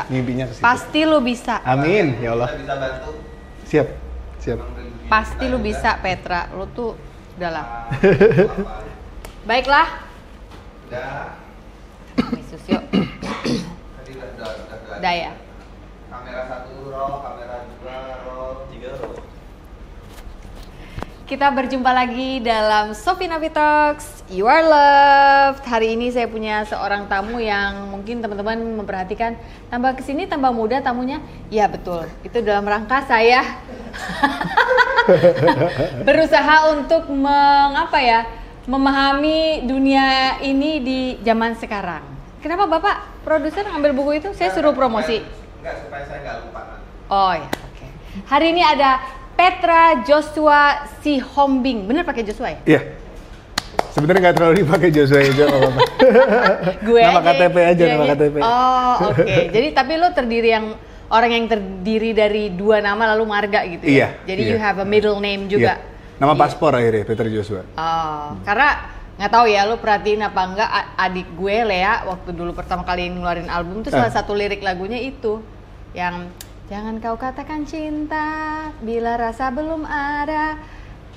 Mimpinya ke situ. Pasti lu bisa. Amin, ya Allah. Bisa bantu. Siap. Pasti lu bisa, Petra. Lu tuh udahlah. Baiklah. Udah. Yesus, yuk. Tadi udah. Udah ya. Kamera 1 roll, kamera 2 roll, 3 roll. Kita berjumpa lagi dalam Sophie Navi Talks, You Are Loved. Hari ini saya punya seorang tamu yang mungkin teman-teman memperhatikan, tambah kesini tambah muda tamunya. Ya betul, itu dalam rangka saya berusaha untuk memahami dunia ini di zaman sekarang. Kenapa Bapak produser ngambil buku itu? Saya suruh promosi. Enggak, supaya saya nggak lupa. Oh ya, oke. Hari ini ada Petra Joshua Sihombing. Bener pakai Joshua ya? Iya. Sebenarnya nggak terlalu dipakai Joshua aja apa-apa. Gue nama KTP aja, ya, nama KTP. Oh, oke. Jadi tapi lo orang yang terdiri dari 2 nama lalu marga gitu ya? Iya. Jadi iya. you have a middle name juga. Iya. Nama paspor akhirnya Petra Joshua. Oh, karena nggak tahu ya lo perhatiin apa enggak, adik gue Lea waktu dulu pertama kali ngeluarin album tuh salah satu lirik lagunya itu yang jangan kau katakan cinta bila rasa belum ada.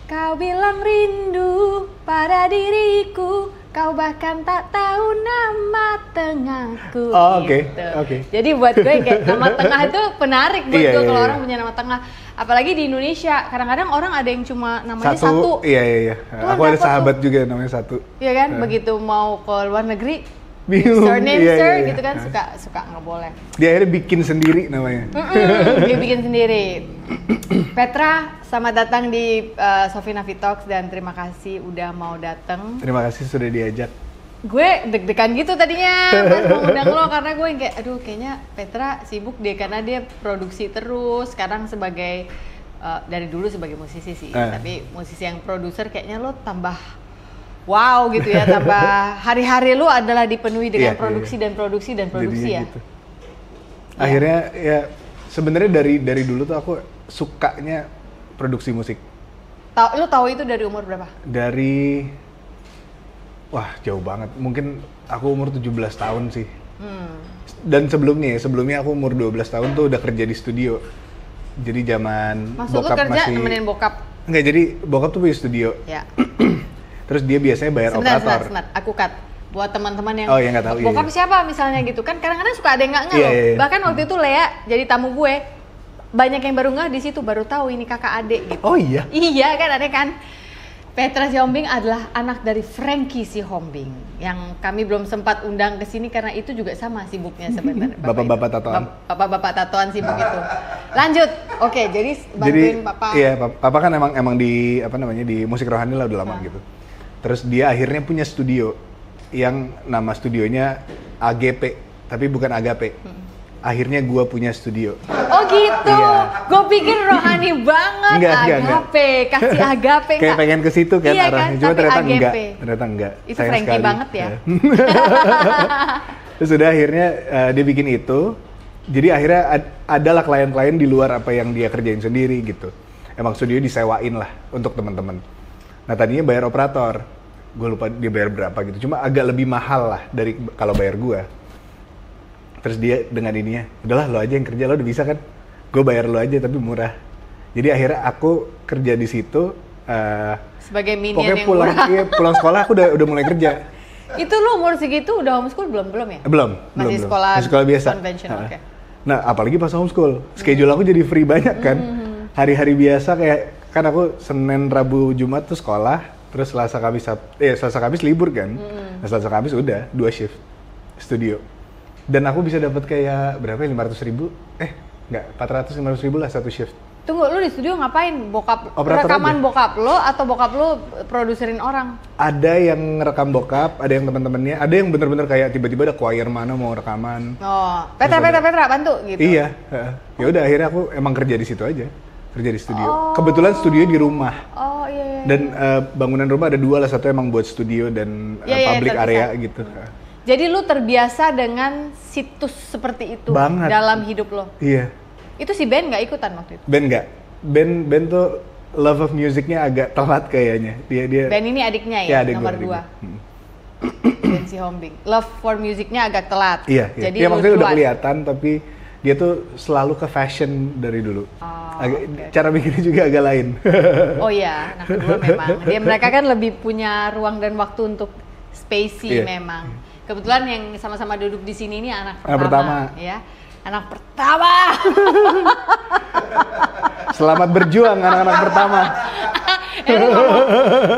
Kau bilang rindu pada diriku, kau bahkan tak tahu nama tengahku. Oh, oke. Gitu. Oke. Jadi buat gue kayak nama tengah itu penarik buat Iya, gue iya, kalau iya. orang punya nama tengah. Apalagi di Indonesia, kadang-kadang orang ada yang cuma namanya satu. Iya. Tuh, Aku ada dapet sahabat juga namanya satu. Iya kan, begitu mau ke luar negeri, Bingung. surname Iya, sir iya. gitu kan, suka nggak boleh. Dia akhirnya bikin sendiri namanya. Dia bikin sendiri. Petra, selamat datang di Sophie Navi Talks dan terima kasih udah mau datang. Terima kasih sudah diajak. Gue deg-degan gitu tadinya pas mau undang lo karena gue yang kayak aduh kayaknya Petra sibuk deh karena dia produksi terus. Sekarang sebagai dari dulu sebagai musisi sih, tapi musisi yang produser kayaknya lo tambah wow gitu ya, tambah hari-hari lu adalah dipenuhi dengan produksi dan produksi dan produksi. Jadinya ya. Gitu. Akhirnya ya sebenarnya dari dulu tuh aku sukanya produksi musik. Lu tahu itu dari umur berapa? Wah jauh banget. Mungkin aku umur 17 tahun sih. Dan sebelumnya aku umur 12 tahun tuh udah kerja di studio. Jadi zaman Maksud bokap lu kerja masih nemenin bokap? Enggak, jadi bokap tuh punya studio. Ya. Terus dia biasanya bayar operator. Sebentar, aku cut. Buat teman-teman yang yang nggak tahu, bokap iya. siapa misalnya gitu kan, kadang-kadang suka ada yang nggak ngeh Iya, loh. iya. Bahkan waktu itu Lea jadi tamu gue, banyak yang baru ngeh di situ, baru tahu ini kakak adik gitu. Oh iya? Iya kan, ada kan. Petra Sihombing adalah anak dari Frankie Sihombing yang kami belum sempat undang ke sini karena itu juga sama sibuknya sebenarnya. Bapak-bapak tatoan. Bapak-bapak tatoan sibuk itu. Lanjut. Oke, jadi bantuin Papa. Iya, Papa kan emang di di musik rohani lah udah lama gitu. Terus dia akhirnya punya studio yang nama studionya AGP, tapi bukan Agape. Akhirnya gua punya studio. Oh gitu, Iya. gue pikir rohani banget. Agape, kasih Agape Kayak pengen ke situ kan iya arahnya, kan? cuma Tapi ternyata AGP. enggak. Itu Sayang Frankie sekali. banget ya. Terus udah akhirnya dia bikin itu, jadi akhirnya adalah klien-klien di luar apa yang dia kerjain sendiri gitu. Emang studio disewain lah untuk teman-teman. Nah tadinya bayar operator, gue lupa dia bayar berapa gitu, cuma agak lebih mahal lah dari kalau bayar gue. Terus dia dengan ininya, udahlah lo aja yang kerja, lo udah bisa kan, gue bayar lo aja tapi murah. Jadi akhirnya aku kerja di situ. Sebagai minion pokoknya yang pulang sekolah aku udah mulai kerja. Itu lu umur segitu udah homeschool belum ya? Masih Sekolah biasa. konvensional, oke. Nah apalagi pas homeschool, schedule aku jadi free banyak kan. Hari-hari biasa kayak kan aku Senin, Rabu, Jumat tuh sekolah, terus Selasa, Kamis libur kan. Nah, Selasa, Kamis udah 2 shift studio. Dan aku bisa dapat kayak berapa ya, 500.000? 400-500.000 lah satu shift. Tunggu, lu di studio ngapain? Operator Rekaman aja. bokap lo atau bokap lo produserin orang? Ada yang ngerekam bokap, ada yang teman-temannya, ada yang bener-bener kayak tiba-tiba ada choir mana mau rekaman. Oh, Petra bantu gitu. Iya, ya udah akhirnya aku emang kerja di situ aja. kerja di studio. Kebetulan studio di rumah. Oh iya. Dan bangunan rumah ada 2 lah, satu emang buat studio dan public area gitu. Jadi lu terbiasa dengan situs seperti itu Banget. dalam hidup lo. Iya. Itu si Ben nggak ikutan waktu itu? Ben nggak. Ben tuh love of musicnya agak telat kayaknya. Dia. Ben ini adiknya ya, adik nomor gua, 2. Ben si Hombing. Love for musicnya agak telat. Iya. Jadi Dia lu maksudnya udah duluan. kelihatan, tapi dia tuh selalu ke fashion dari dulu. Okay. Cara bikinnya juga agak lain. Oh iya, anak kedua memang. Mereka kan lebih punya ruang dan waktu untuk spacey memang. Kebetulan yang sama-sama duduk di sini ini anak pertama. Ya. Anak pertama. Selamat berjuang anak-anak pertama.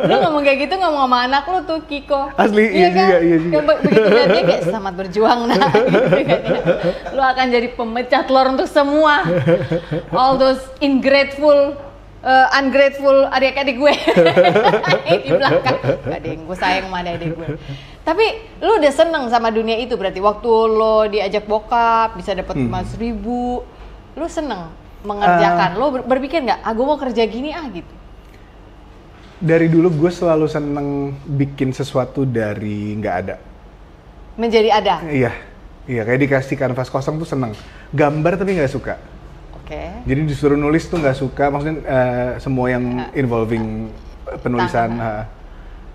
Lu ngomong kayak gitu ngomong sama anak lu tuh, Kiko. Asli, iya kan? juga. Begitu lihat dia kayak selamat berjuang nah gitu kan ya. Lu akan jadi pemecah telur untuk semua. All those ungrateful adik-adik gue. Di belakang. Gak deh, gue sayang sama adik gue. Tapi lu udah seneng sama dunia itu berarti? Waktu lo diajak bokap, bisa dapat 5.000, lu seneng mengerjakan? Lo berpikir nggak, gue mau kerja gini gitu? Dari dulu gue selalu seneng bikin sesuatu dari nggak ada. Menjadi ada? Iya, kayak dikasih kanvas kosong tuh seneng. Gambar tapi nggak suka. Oke. Jadi disuruh nulis tuh nggak suka, maksudnya semua yang involving penulisan.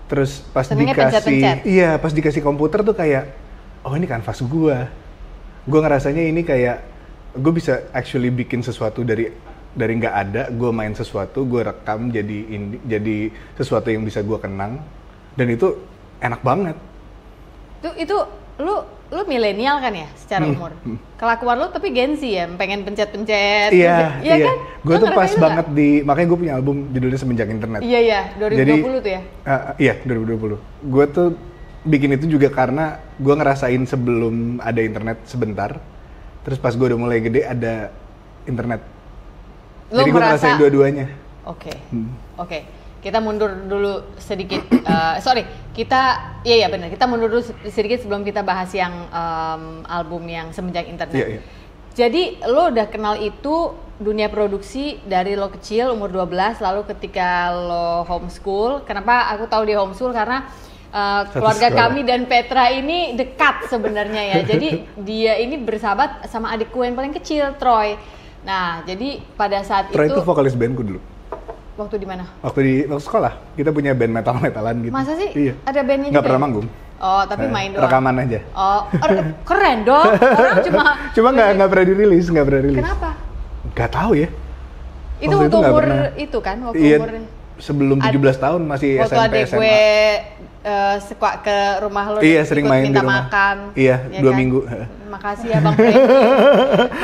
Terus pas senengnya pencet-pencet. Pas dikasih komputer tuh kayak, oh ini kanvas gue ngerasanya ini kayak gue bisa actually bikin sesuatu dari nggak ada, gue main sesuatu, gue rekam jadi sesuatu yang bisa gue kenang, dan itu enak banget. Itu lu milenial kan ya secara umur. Kelakuan lu tapi Gen Z ya, pengen pencet-pencet. Iya. Kan? Gue tuh pas banget makanya gue punya album judulnya Semenjak Internet. Iya, 2020 jadi, tuh ya. Iya, 2020. Gue tuh bikin itu juga karena gue ngerasain sebelum ada internet sebentar, terus pas gue udah mulai gede ada internet. Jadi gue ngerasain dua-duanya. Oke. Kita mundur dulu sedikit. Kita mundur dulu sedikit sebelum kita bahas yang album yang Semenjak Internet. Iya. Jadi lo udah kenal itu dunia produksi dari lo kecil umur 12, lalu ketika lo homeschool. Kenapa aku tahu dia homeschool? Karena keluarga kami dan Petra ini dekat sebenarnya ya. Jadi dia ini bersahabat sama adikku yang paling kecil, Troy. Nah, jadi pada saat Troy itu vokalis bandku dulu. Waktu di mana? Waktu sekolah. Kita punya band metal-metalan gitu. Masa sih? Iya. Ada bandnya juga? Nggak pernah manggung. Oh, tapi main doang? Rekaman aja. Oh, keren dong. Orang cuma nggak pernah dirilis. Kenapa? Nggak tahu ya. Itu waktu umur itu kan? Waktu umur sebelum 17 tahun masih waktu SMP, adek SMA. gue suka ke rumah lo, iya, sering main minta di rumah. makan. Iya, ya 2 kan? minggu. Makasih ya Bang Franky.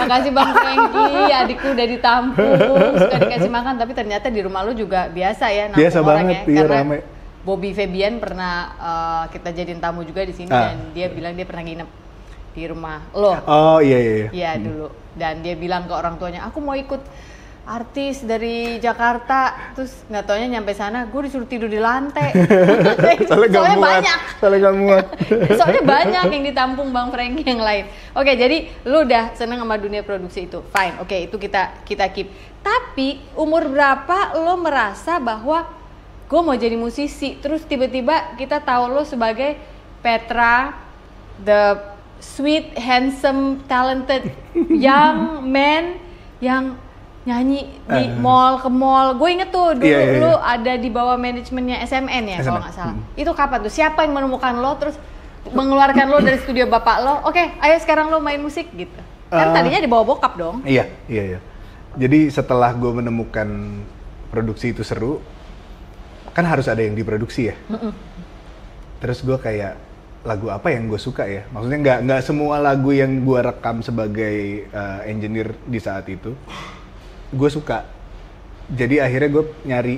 Makasih Bang Franky, adikku udah ditampung, suka dikasih makan, tapi ternyata di rumah lo juga biasa ya nampung biasa orang banget, ya. Iya, Karena rame. Bobby Febian pernah kita jadiin tamu juga di sini dan dia bilang dia pernah nginep di rumah lo. Oh iya. Iya dulu. Dan dia bilang ke orang tuanya, aku mau ikut artis dari Jakarta, terus nggak taunya nyampe sana gue disuruh tidur di lantai. soalnya banyak. Soalnya banyak yang ditampung Bang Franky yang lain. Oke, jadi lu udah seneng sama dunia produksi itu, fine. Oke, itu kita keep. Tapi umur berapa lo merasa bahwa gue mau jadi musisi? Terus tiba-tiba kita tahu lo sebagai Petra, the sweet, handsome, talented young man yang nyanyi di mall ke mall. Gue inget tuh dulu lu ada di bawah manajemennya SMN ya kalau nggak salah. Itu kapan tuh? Siapa yang menemukan lo terus mengeluarkan lo dari studio bapak lo? Oke, ayo sekarang lo main musik gitu. Kan tadinya dibawa bokap dong. Iya. Jadi setelah gue menemukan produksi itu seru, kan harus ada yang diproduksi ya. Terus gue kayak lagu apa yang gue suka ya? Maksudnya nggak semua lagu yang gue rekam sebagai engineer di saat itu gue suka. Jadi akhirnya gue nyari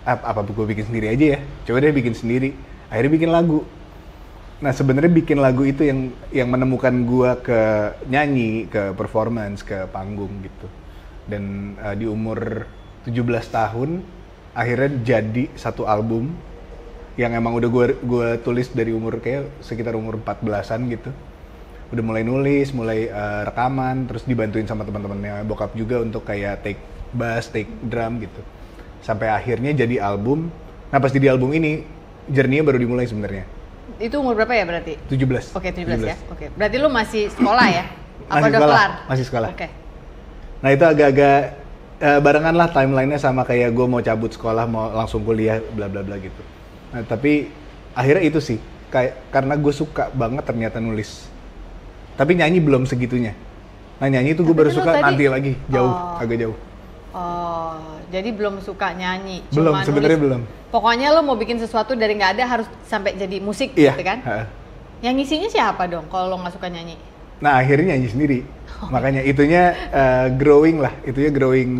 apa gue bikin sendiri aja ya. Coba deh bikin sendiri. Akhirnya bikin lagu. Nah sebenarnya bikin lagu itu yang menemukan gue ke nyanyi, ke performance, ke panggung gitu. Dan di umur 17 tahun akhirnya jadi satu album yang emang udah gue tulis dari umur kayak sekitar umur 14-an gitu. Udah mulai nulis, mulai rekaman, terus dibantuin sama teman-temannya bokap juga untuk kayak take bass, take drum gitu. Sampai akhirnya jadi album. Nah pas jadi album ini, journey-nya baru dimulai sebenarnya. Itu umur berapa ya berarti? 17. Oke, 17 ya. Oke. Berarti lu masih sekolah ya? Apa Masih udah sekolah, kelar? masih sekolah. Oke. Nah itu agak-agak barengan lah timeline-nya sama kayak gue mau cabut sekolah, mau langsung kuliah, bla bla bla gitu. Nah tapi akhirnya itu sih, karena gue suka banget ternyata nulis. Tapi nyanyi belum segitunya. Nah nyanyi itu gue baru kan lu suka tadi- nanti lagi, jauh, Oh. agak jauh. Oh, jadi belum suka nyanyi. Belum, cuma sebenarnya nulis. belum. Pokoknya lo mau bikin sesuatu dari nggak ada harus sampai jadi musik Iya. gitu kan? Ha. Yang ngisinya siapa dong kalau lo nggak suka nyanyi? Nah akhirnya nyanyi sendiri. Makanya itunya growing lah, itunya growing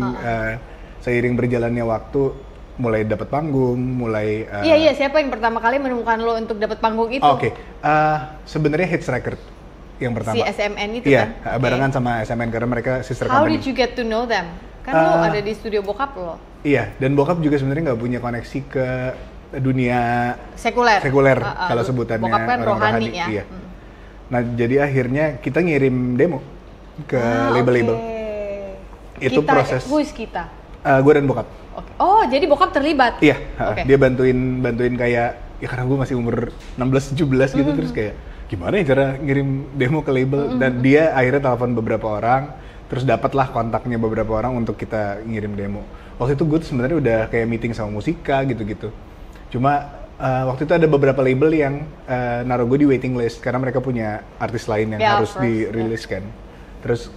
seiring berjalannya waktu, mulai dapat panggung, mulai. Iya, siapa yang pertama kali menemukan lo untuk dapat panggung itu? Oke, sebenarnya Hits Record yang pertama. Si SMN itu Iya, kan? barengan sama SMN karena mereka sister How company. did you get to know them? Kan lo ada di studio bokap lo. Iya, dan bokap juga sebenarnya nggak punya koneksi ke dunia Sekuler. kalau sebutannya Bokap kan orang rohani ya. Iya. Nah, jadi akhirnya kita ngirim demo ke label-label. Itu Kita, proses. who is kita? Gue dan bokap. Oke. Oh, jadi bokap terlibat? Iya, Oke. dia bantuin kayak ya karena gue masih umur 16-17 gitu terus kayak gimana ya cara ngirim demo ke label dan dia akhirnya telepon beberapa orang terus dapatlah kontaknya beberapa orang untuk kita ngirim demo. Waktu itu gue tuh sebenarnya udah kayak meeting sama Musika gitu-gitu. Cuma waktu itu ada beberapa label yang naruh gue di waiting list karena mereka punya artis lain yang Ya, harus of course, dirilis kan. Terus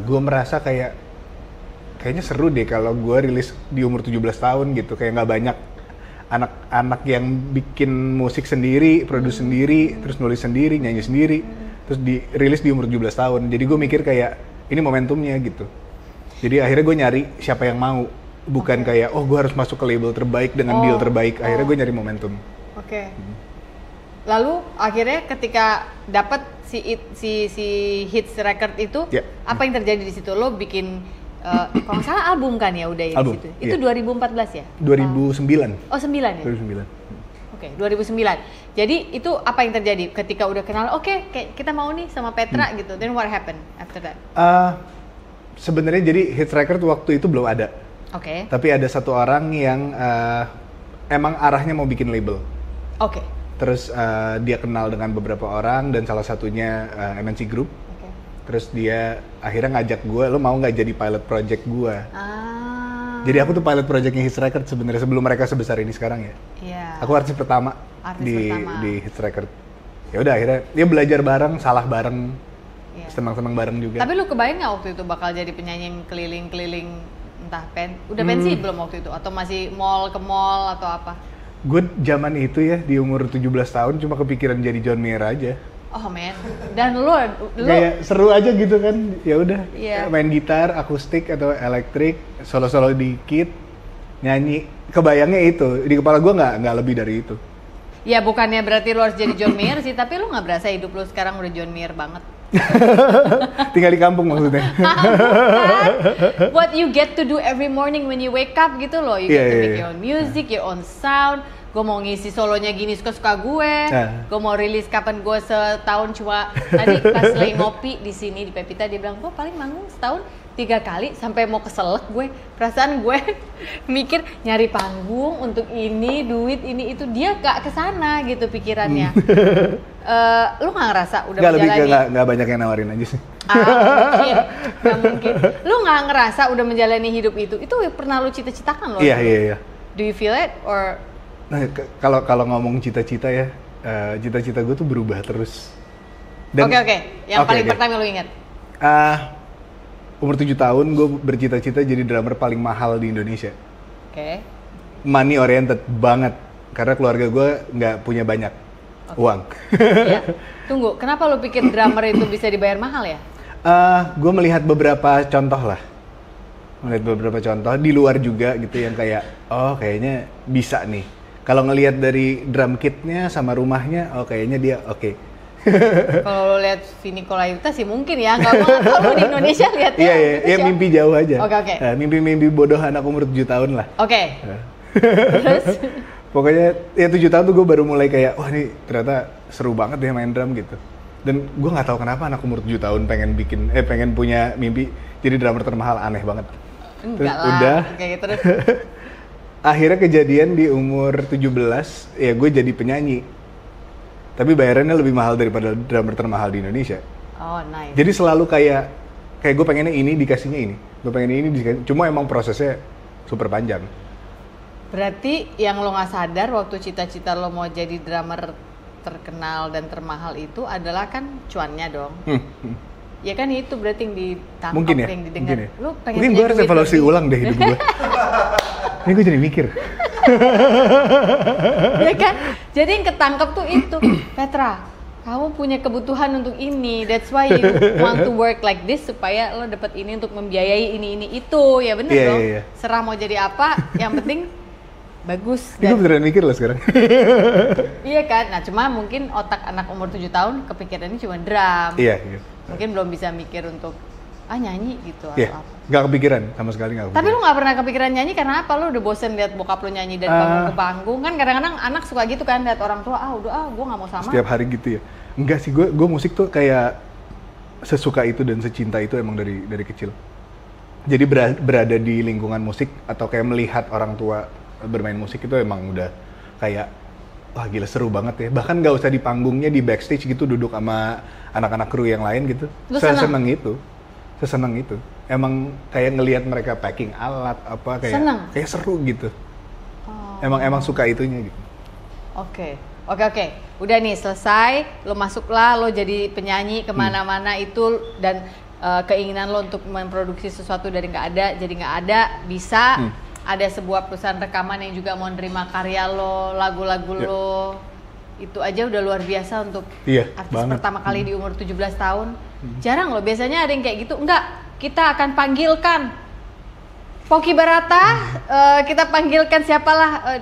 gue merasa kayaknya seru deh kalau gue rilis di umur 17 tahun gitu, kayak nggak banyak anak-anak yang bikin musik sendiri, produce sendiri, terus nulis sendiri, nyanyi sendiri, terus dirilis di umur 17 tahun. Jadi gue mikir kayak ini momentumnya gitu. Jadi akhirnya gue nyari siapa yang mau, bukan kayak oh gue harus masuk ke label terbaik dengan deal terbaik. Akhirnya gue nyari momentum. Oke. Lalu akhirnya ketika dapat si hits record itu, Ya. apa yang terjadi di situ? Lo bikin kalau nggak salah album kan ya udah ya Album, di situ. Itu iya. 2014 ya? 2009. Oh 9 ya? 2009. Oke, 2009. Jadi itu apa yang terjadi ketika udah kenal? Oke, kayak kita mau nih sama Petra gitu. Then what happened after that? Sebenarnya jadi hits record waktu itu belum ada. Oke. Tapi ada satu orang yang emang arahnya mau bikin label. Oke. Terus dia kenal dengan beberapa orang dan salah satunya MNC Group. Oke. Terus dia akhirnya ngajak gue, lo mau nggak jadi pilot project gue? Jadi aku tuh pilot projectnya Hits Record sebenarnya sebelum mereka sebesar ini sekarang ya. Iya. Aku artis pertama di Hits Record. Ya udah akhirnya dia belajar bareng, salah bareng, Iya. senang-senang bareng juga. Tapi lu kebayang nggak waktu itu bakal jadi penyanyi yang keliling-keliling entah udah pensi belum waktu itu atau masih mall ke mall atau apa? Gue zaman itu ya di umur 17 tahun cuma kepikiran jadi John Mayer aja. Oh man. Dan lu Kayak seru aja gitu kan, ya udah Iya. main gitar, akustik atau elektrik, solo-solo dikit, nyanyi. Kebayangnya itu di kepala gue nggak lebih dari itu. ya bukannya berarti lu harus jadi John Mayer sih, tapi lu nggak berasa hidup lu sekarang udah John Mayer banget. Tinggal di kampung maksudnya. What you get to do every morning when you wake up gitu loh. You Iya, get to iya, make iya. your own music, your own sound. Gue mau ngisi solonya gini suka-suka gue. Gue mau rilis kapan gue setahun cuma. Tadi pas lagi ngopi di sini di Pepita dia bilang gue paling manggung setahun 3 kali sampai mau keselak gue. Perasaan gue mikir nyari panggung untuk ini duit ini itu dia gak kesana gitu pikirannya. Lu nggak ngerasa udah Nggak lebih menjalani? nggak banyak yang nawarin aja sih. Mungkin, nggak mungkin. Lu nggak ngerasa udah menjalani hidup itu pernah lu cita-citakan loh? Iya. Do you feel it or? Nah, kalau ngomong cita-cita ya, cita-cita gue tuh berubah terus. Oke. Yang paling oke. pertama lu ingat? Umur 7 tahun gue bercita-cita jadi drummer paling mahal di Indonesia. Oke. Money oriented banget karena keluarga gue nggak punya banyak uang. Iya. Tunggu, kenapa lu pikir drummer itu bisa dibayar mahal ya? Gue melihat beberapa contoh lah, di luar juga gitu yang kayak oh kayaknya bisa nih. Kalau ngelihat dari drum kitnya sama rumahnya, oh kayaknya dia oke. Kalau lu lihat Vini Kolayuta sih mungkin ya, kalau di Indonesia lihatnya. Iya, mimpi jauh aja. Oke. Mimpi-mimpi bodoh anak umur 7 tahun lah. Oke. Terus? Pokoknya ya 7 tahun tuh gue baru mulai kayak wah ini ternyata seru banget deh main drum gitu. Dan gue nggak tahu kenapa anak umur 7 tahun pengen punya mimpi jadi drummer termahal, aneh banget. Enggak lah. Udah. Kayak terus. Akhirnya kejadian di umur 17, ya gue jadi penyanyi. Tapi bayarannya lebih mahal daripada drummer termahal di Indonesia. Oh, nice. Jadi selalu kayak gue pengennya ini, dikasihnya ini. Gue pengen ini, dikasih. Cuma emang prosesnya super panjang. Berarti yang lo nggak sadar waktu cita-cita lo mau jadi drummer terkenal dan termahal itu adalah kan cuannya dong. Ya kan itu berarti yang ditangkap, Mungkin ya, yang didengar. mungkin ya. Lo pengen Mungkin punya gue harus duit evaluasi lebih. ulang deh hidup gue. Ini gue jadi mikir. Ya kan? Jadi yang ketangkep tuh itu, Petra, kamu punya kebutuhan untuk ini, that's why you want to work like this supaya lo dapat ini untuk membiayai ini itu, ya bener Iya, dong. iya, iya. Serah mau jadi apa, yang penting bagus. Ini gue beneran mikir loh sekarang. Iya kan? Nah cuma mungkin otak anak umur 7 tahun kepikirannya cuma drum. Iya, iya. Mungkin belum bisa mikir untuk nyanyi gitu Iya, atau apa. nggak kepikiran sama sekali nggak kepikiran. Tapi lu nggak pernah kepikiran nyanyi karena apa? Lu udah bosen lihat bokap lu nyanyi dari panggung ke panggung. Kan kadang-kadang anak suka gitu kan, lihat orang tua, gue nggak mau sama. Setiap hari gitu ya. Enggak sih, gue musik tuh kayak sesuka itu dan secinta itu emang dari kecil. Jadi berada di lingkungan musik atau kayak melihat orang tua bermain musik itu emang udah kayak wah gila seru banget ya. Bahkan nggak usah di panggungnya, di backstage gitu duduk sama anak-anak kru yang lain gitu. Lu seneng? Seseneng itu. Emang kayak ngelihat mereka packing alat apa kayak Seneng? kayak seru gitu. Oh. Emang suka itunya gitu. Oke. Udah nih selesai, lo masuklah, lo jadi penyanyi kemana-mana itu dan keinginan lo untuk memproduksi sesuatu dari nggak ada jadi nggak ada bisa. Ada sebuah perusahaan rekaman yang juga mau nerima karya lo, lagu-lagu lo. Itu aja udah luar biasa untuk artis banget. pertama kali di umur 17 tahun. Jarang loh, biasanya ada yang kayak gitu. Enggak, kita akan panggilkan Poki Barata, kita panggilkan siapalah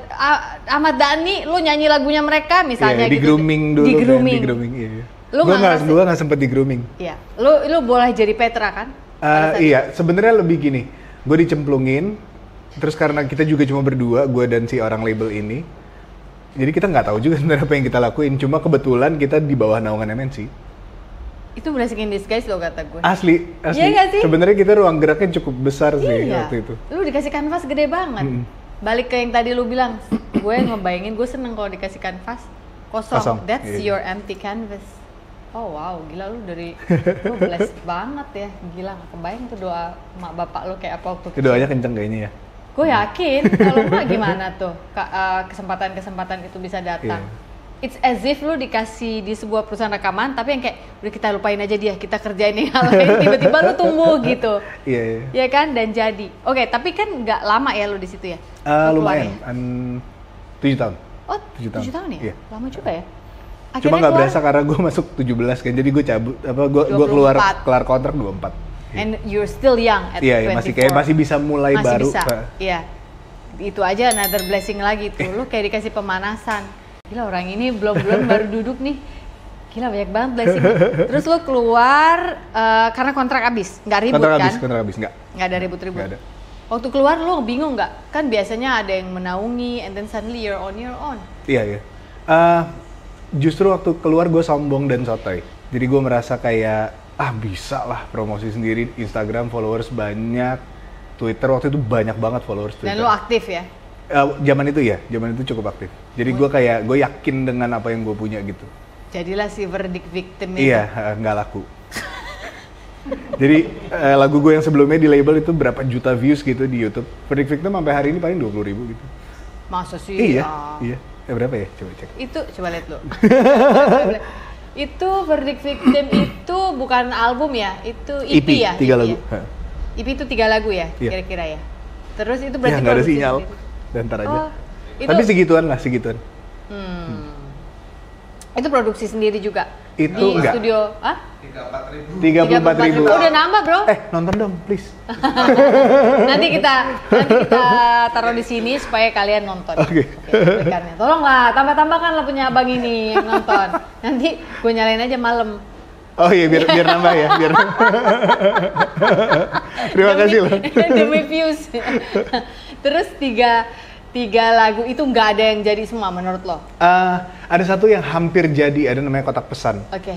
Ahmad Dhani, lu nyanyi lagunya mereka misalnya di gitu. grooming dulu Di grooming. kan, di grooming iya. Lu Gue nggak nggak sempet di grooming. Iya, lu boleh jadi Petra kan? Pada saat Iya, sebenarnya lebih gini. Gue dicemplungin, terus karena kita juga cuma berdua, gue dan si orang label ini. Jadi kita nggak tahu juga sebenarnya apa yang kita lakuin. Cuma kebetulan kita di bawah naungan MNC. itu blessing in disguise lo kata gue. Asli. Iya nggak sih? Sebenarnya kita ruang geraknya cukup besar sih waktu itu. Lu dikasih kanvas gede banget. Balik ke yang tadi lu bilang, gue ngebayangin gue seneng kalau dikasih kanvas kosong. That's your empty canvas. Oh wow, gila lu lu blessed banget ya. Gila, gak kebayang tuh doa mak bapak lu kayak apa waktu Itu doanya kenceng kayaknya ya. Gue yakin, kalau enggak gimana tuh kesempatan-kesempatan itu bisa datang. It's as if lu dikasih di sebuah perusahaan rekaman, tapi yang kayak udah kita lupain aja dia, kita kerjain yang hal lain, tiba-tiba lu tumbuh gitu. Iya. Ya kan, dan jadi. Oke, tapi kan nggak lama ya lu di situ ya? Lumayan, 7 tahun. Oh, 7 tahun ya? Iya. Lama juga ya? Cuma nggak berasa karena gue masuk 17 kan, jadi gue cabut, gue kelar kontrak 24. And you're still young at 24. Iya, masih bisa mulai masih baru. Bisa. Iya. Itu aja another blessing lagi tuh. Lu kayak dikasih pemanasan. Gila orang ini belum baru duduk nih. Gila banyak banget blessing. Terus lu keluar karena kontrak habis, nggak ribut Kontrak habis nggak? Nggak ada ribut-ribut. Nggak ada. Waktu keluar lu bingung nggak? Kan biasanya ada yang menaungi, and then suddenly you're on your own. Iya. Justru waktu keluar gue sombong dan sotoy. Jadi gue merasa kayak bisa lah promosi sendiri, Instagram followers banyak, Twitter waktu itu banyak banget followers Twitter. Dan lu aktif ya? Zaman itu cukup aktif. Jadi gue yakin dengan apa yang gue punya gitu. Jadilah si verdict victim itu. Iya, nggak laku. Jadi lagu gue yang sebelumnya di label itu berapa juta views gitu di YouTube. Verdict victim sampai hari ini paling 20.000 gitu. Masa sih? Iya. Berapa ya? Coba cek. Itu coba lihat lu. Itu verdict victim itu bukan album ya? Itu EP ya? 3 lagu. Ya? EP itu 3 lagu ya? Iya. Kira-kira ya? Terus itu berarti nggak ada produksi sinyal. sendiri. Dan ntar aja. Itu, tapi segituan. Itu produksi sendiri juga? Itu di enggak. Studio, 34.000. Oh, udah nambah bro? Nonton dong, please. nanti kita taruh di sini supaya kalian nonton. Oke. Berikannya. Tolonglah, tambah-tambahkan lah punya abang ini yang nonton. Nanti gue nyalain aja malam. Oh iya, biar nambah ya, biar. Terima kasih loh. Demi views. Terus tiga lagu itu nggak ada yang jadi semua menurut lo? Ada satu yang hampir jadi, ada namanya Kotak Pesan. Oke.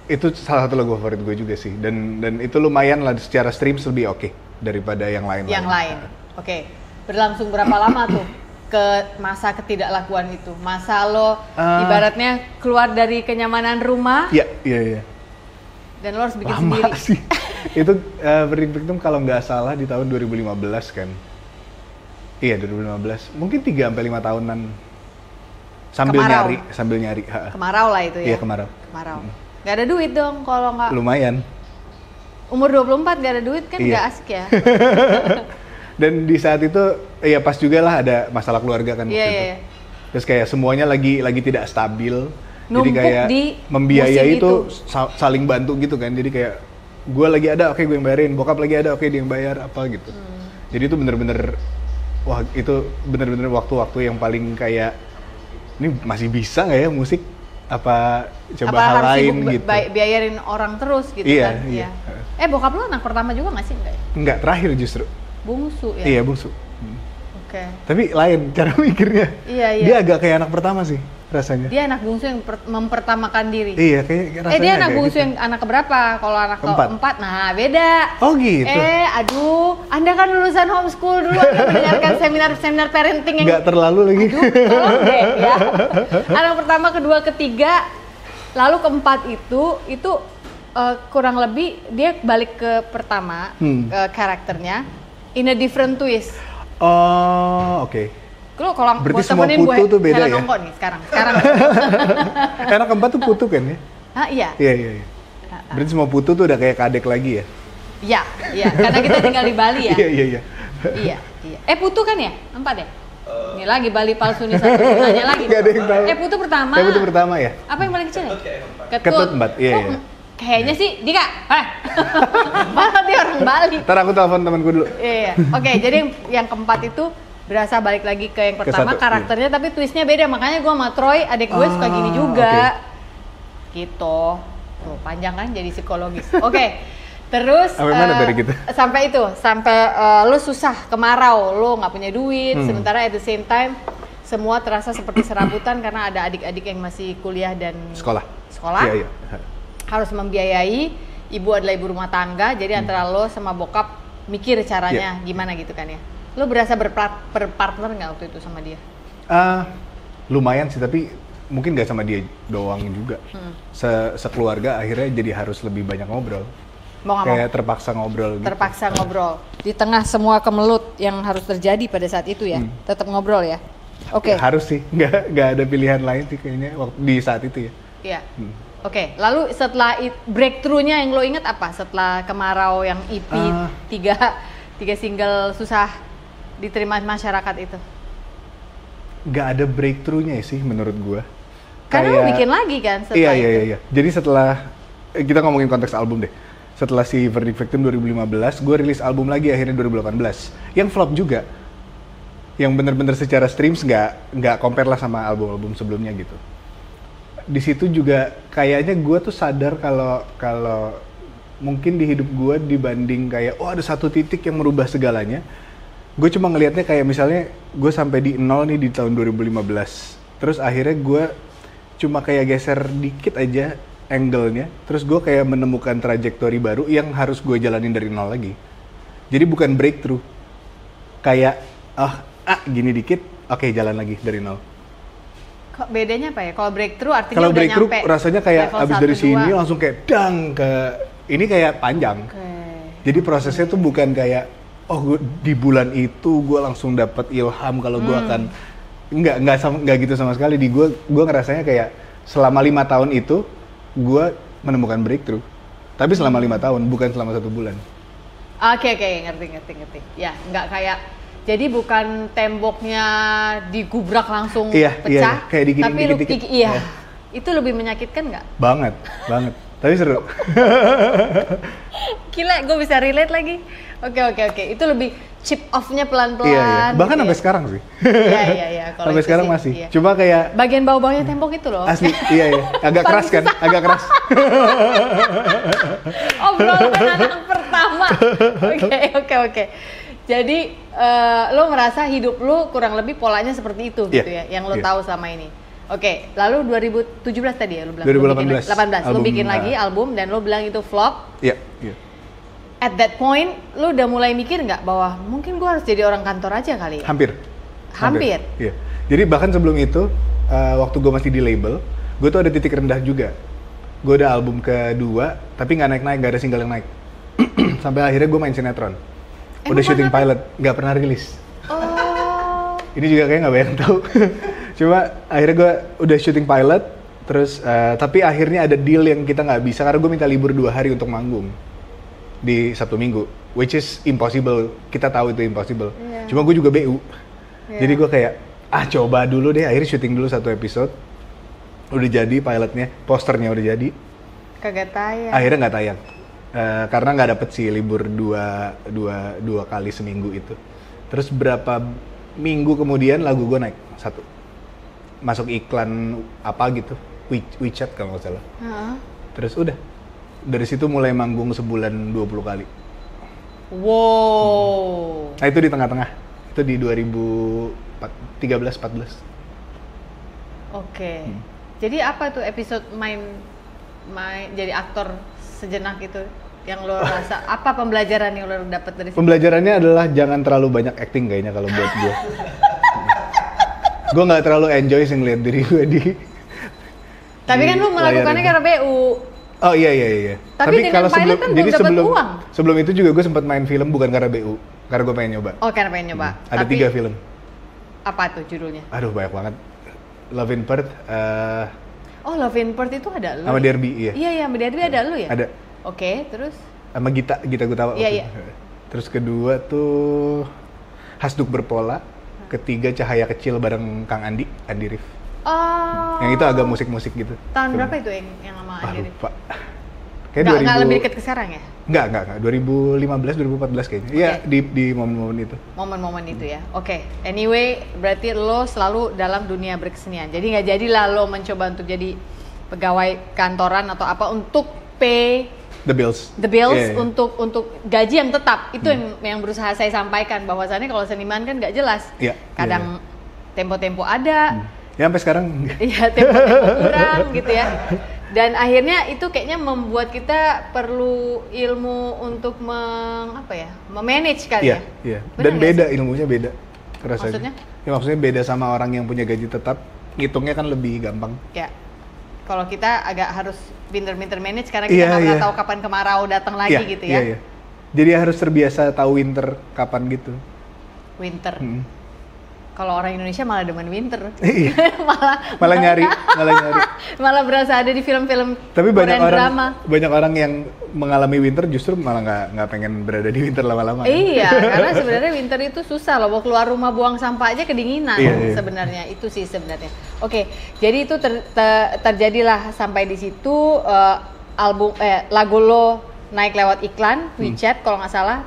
Itu salah satu lagu favorit gue juga sih, dan itu lumayan lah secara streams lebih oke. daripada yang lain. Yang lain. Oke. Berlangsung berapa lama tuh ke masa ketidaklakuan itu? Masa lo ibaratnya keluar dari kenyamanan rumah Iya. dan lo harus bikin Lama sendiri. sih. Itu Verdict Victim kalau nggak salah di tahun 2015 kan. Iya 2015. Mungkin 3-5 tahunan. Sambil nyari. Kemarau lah itu ya. Iya kemarau. Gak ada duit dong kalau nggak. Lumayan. Umur 24 gak ada duit kan Iya. nggak asik ya. Dan di saat itu ya pas juga lah ada masalah keluarga kan waktu itu. Iya. Terus kayak semuanya lagi tidak stabil. Jadi Numpuk kayak di membiayai musim itu saling bantu gitu kan. Jadi kayak gue lagi ada, oke gue yang bayarin. Bokap lagi ada, oke dia yang bayar apa gitu. Jadi itu bener-bener wah itu bener-bener waktu-waktu yang paling kayak ini masih bisa nggak ya musik? Apa coba Apa hal harus lain sibuk gitu? biayarin orang terus gitu Iya, kan? iya. Bokap lo anak pertama juga nggak sih? Enggak ya? Enggak, terakhir justru. Bungsu ya? Iya bungsu. Oke. Tapi lain cara mikirnya. Iya. Dia agak kayak anak pertama sih rasanya. Dia anak bungsu yang mempertamakan diri. Iya, kayak rasanya. Dia anak kayak bungsu gitu. yang anak keberapa? Kalau anak Keempat. keempat, nah beda. Oh gitu. Aduh, Anda kan lulusan homeschool dulu, Anda mendengarkan seminar parenting yang Nggak terlalu lagi. aduh, tolong deh ya. Anak pertama, kedua, ketiga, lalu keempat itu kurang lebih dia balik ke pertama ke karakternya in a different twist. Oh, oke. Lu kalau Berarti buat semua temenin putu tuh beda ya? Nongko nih sekarang. Anak keempat tuh putu kan ya? Ah iya. Iya. Berarti semua putu tuh udah kayak kadek lagi ya? Iya, karena kita tinggal di Bali ya. Iya. Iya. Putu kan ya? 4 ya? Ini lagi Bali palsu nih satu. Nanya lagi. Nggak ada yang tahu. Putu pertama. Saya putu pertama ya? Apa yang paling kecil ya? Ketut 4, iya. Kayaknya sih, Dika. Malah dia orang Bali. Ntar aku telepon temanku dulu. Iya. Oke, jadi yang keempat itu berasa balik lagi ke yang pertama satu, karakternya, tapi twistnya beda. Makanya gue sama Troy, adik gue suka gini juga. Gitu. Tuh, panjang kan jadi psikologis. Oke. Terus Sampai mana dari kita? Sampai lu susah, kemarau, lu nggak punya duit, sementara at the same time semua terasa seperti serabutan karena ada adik-adik yang masih kuliah dan Sekolah. Iya. Harus membiayai, ibu adalah ibu rumah tangga, jadi antara lo sama bokap mikir caranya gimana gitu kan ya. Lo berasa berpartner nggak waktu itu sama dia? Lumayan sih, tapi mungkin nggak sama dia doang juga. Sekeluarga akhirnya jadi harus lebih banyak ngobrol. Kayak terpaksa ngobrol gitu. Terpaksa ngobrol. Di tengah semua kemelut yang harus terjadi pada saat itu ya, tetap ngobrol ya? Oke. Harus sih, nggak ada pilihan lain sih kayaknya di saat itu ya. Iya. Oke, lalu setelah breakthrough-nya yang lo inget apa? Setelah Kemarau yang EP tiga single susah diterima masyarakat itu? Nggak ada breakthrough-nya sih menurut gua. Karena lo bikin lagi kan setelah itu? Iya. Jadi setelah kita ngomongin konteks album deh. Setelah si Verdict Victim 2015, gue rilis album lagi akhirnya 2018. Yang flop juga. Yang bener-bener secara streams nggak compare lah sama album-album sebelumnya gitu. Di situ juga kayaknya gue tuh sadar kalau mungkin di hidup gue dibanding kayak ada satu titik yang merubah segalanya. Gue cuma ngelihatnya kayak misalnya gue sampai di 0 nih di tahun 2015. Terus akhirnya gue cuma kayak geser dikit aja angle-nya, terus gue kayak menemukan trajektori baru yang harus gue jalanin dari 0 lagi. Jadi bukan breakthrough, kayak gini dikit, oke, jalan lagi dari 0. Kok bedanya apa ya? Kalau breakthrough artinya Kalau udah breakthrough nyampe rasanya kayak level abis 1, dari sini 2. langsung kayak dang ke ini kayak panjang. Jadi prosesnya tuh bukan kayak di bulan itu gue langsung dapat ilham kalau gue akan nggak gitu sama sekali. Di gue ngerasanya kayak selama 5 tahun itu gue menemukan breakthrough, tapi selama 5 tahun bukan selama 1 bulan. Oke, ngerti. Ya, nggak kayak, jadi bukan temboknya digubrak langsung pecah, kayak tapi dikit-dikit. Iya. Itu lebih menyakitkan nggak? Banget. Tapi seru. Gila, gue bisa relate lagi. Oke. Itu lebih chip off-nya pelan-pelan. Iya. Bahkan gitu sampai ya? sekarang sih. Iya. Sampai sekarang sih, masih. iya. Cuma kayak bagian bawah-bawahnya tembok itu loh. asli, iya. Agak keras kan? Agak keras. Obrolan anak pertama. Oke. Jadi lo merasa hidup lo kurang lebih polanya seperti itu gitu ya, yang lo tahu selama ini. Oke, lalu 2017 tadi ya lo bilang. 2018. Lo bikin lagi album dan lo bilang itu flop. Iya. at that point lu udah mulai mikir nggak bahwa mungkin gue harus jadi orang kantor aja kali ya? Hampir. Iya. Jadi bahkan sebelum itu waktu gue masih di label, gue tuh ada titik rendah juga. Gue udah album kedua, tapi nggak naik-naik, nggak ada single yang naik. Sampai akhirnya gue main sinetron. Udah syuting pilot, nggak pernah rilis. Oh. Ini juga kayak nggak banyak yang tahu. Cuma akhirnya gue udah syuting pilot, terus tapi akhirnya ada deal yang kita nggak bisa karena gue minta libur 2 hari untuk manggung di Sabtu Minggu, which is impossible. Kita tahu itu impossible. Yeah. Cuma gue juga BU. Yeah. Jadi gue kayak coba dulu deh. Akhirnya syuting dulu 1 episode. Udah jadi pilotnya, posternya udah jadi. Kagak tayang. Akhirnya nggak tayang. Karena nggak dapet sih libur dua kali seminggu itu. Terus berapa minggu kemudian lagu gue naik 1. Masuk iklan apa gitu, WeChat kalau nggak salah. Terus udah. Dari situ mulai manggung sebulan 20 kali. Wow. Nah itu di tengah-tengah. Itu di 2013-14. Oke. Jadi apa tuh episode main jadi aktor sejenak itu yang lo rasa apa pembelajaran yang lo dapat dari situ? Pembelajarannya adalah jangan terlalu banyak acting kayaknya kalau buat gue. Gue nggak terlalu enjoy sih ngeliat diri gue di. Tapi kan lo melakukannya karena BU. Oh iya. Tapi kalau sebelum kan jadi sebelum itu juga gue sempat main film bukan karena BU, karena gue pengen nyoba. Oh karena pengen nyoba. Ada 3 film. Apa tuh judulnya? Aduh banyak banget. Love in Perth. Oh Love in Perth itu ada lo? Sama Derby iya. Iya sama Derby ada lo ya? Ada. Oke, terus? Sama Gita Gutawa. Iya. Terus kedua tuh Hasduk Berpola. Ketiga Cahaya Kecil bareng Kang Andi Rif. Oh. Yang itu agak musik-musik gitu. Tahun berapa itu yang sama Andi Rif? Lupa. Kayak nggak lebih dekat ke sekarang ya? Enggak. 2015, 2014 kayaknya. Iya, di momen-momen itu. Momen-momen itu ya. Oke. Anyway, berarti lo selalu dalam dunia berkesenian. Jadi nggak jadilah lo mencoba untuk jadi pegawai kantoran atau apa untuk pay the bills. Yeah. untuk gaji yang tetap. Itu yang berusaha saya sampaikan bahwasannya kalau seniman kan nggak jelas. Yeah. Kadang tempo-tempo ada. Ya sampai sekarang. Iya, tempo-tempo kurang gitu ya. Dan akhirnya itu kayaknya membuat kita perlu ilmu untuk memanage kali ya. Iya. Dan beda ilmunya beda. Maksudnya? Ya maksudnya beda sama orang yang punya gaji tetap, ngitungnya kan lebih gampang. Ya. Kalau kita agak harus pinter-pinter manage karena kita nggak pernah tahu kapan kemarau datang lagi gitu ya. Iya. Jadi harus terbiasa tahu winter kapan gitu. Winter. Kalau orang Indonesia malah demen winter. malah nyari. Malah berasa ada di film-film Tapi Korean drama. Banyak orang yang mengalami winter justru malah nggak pengen berada di winter lama-lama. Iya, karena sebenarnya winter itu susah loh. Mau keluar rumah buang sampah aja kedinginan sebenarnya. Itu sih sebenarnya. Oke, jadi itu terjadilah sampai di situ lagu lo naik lewat iklan WeChat kalau nggak salah.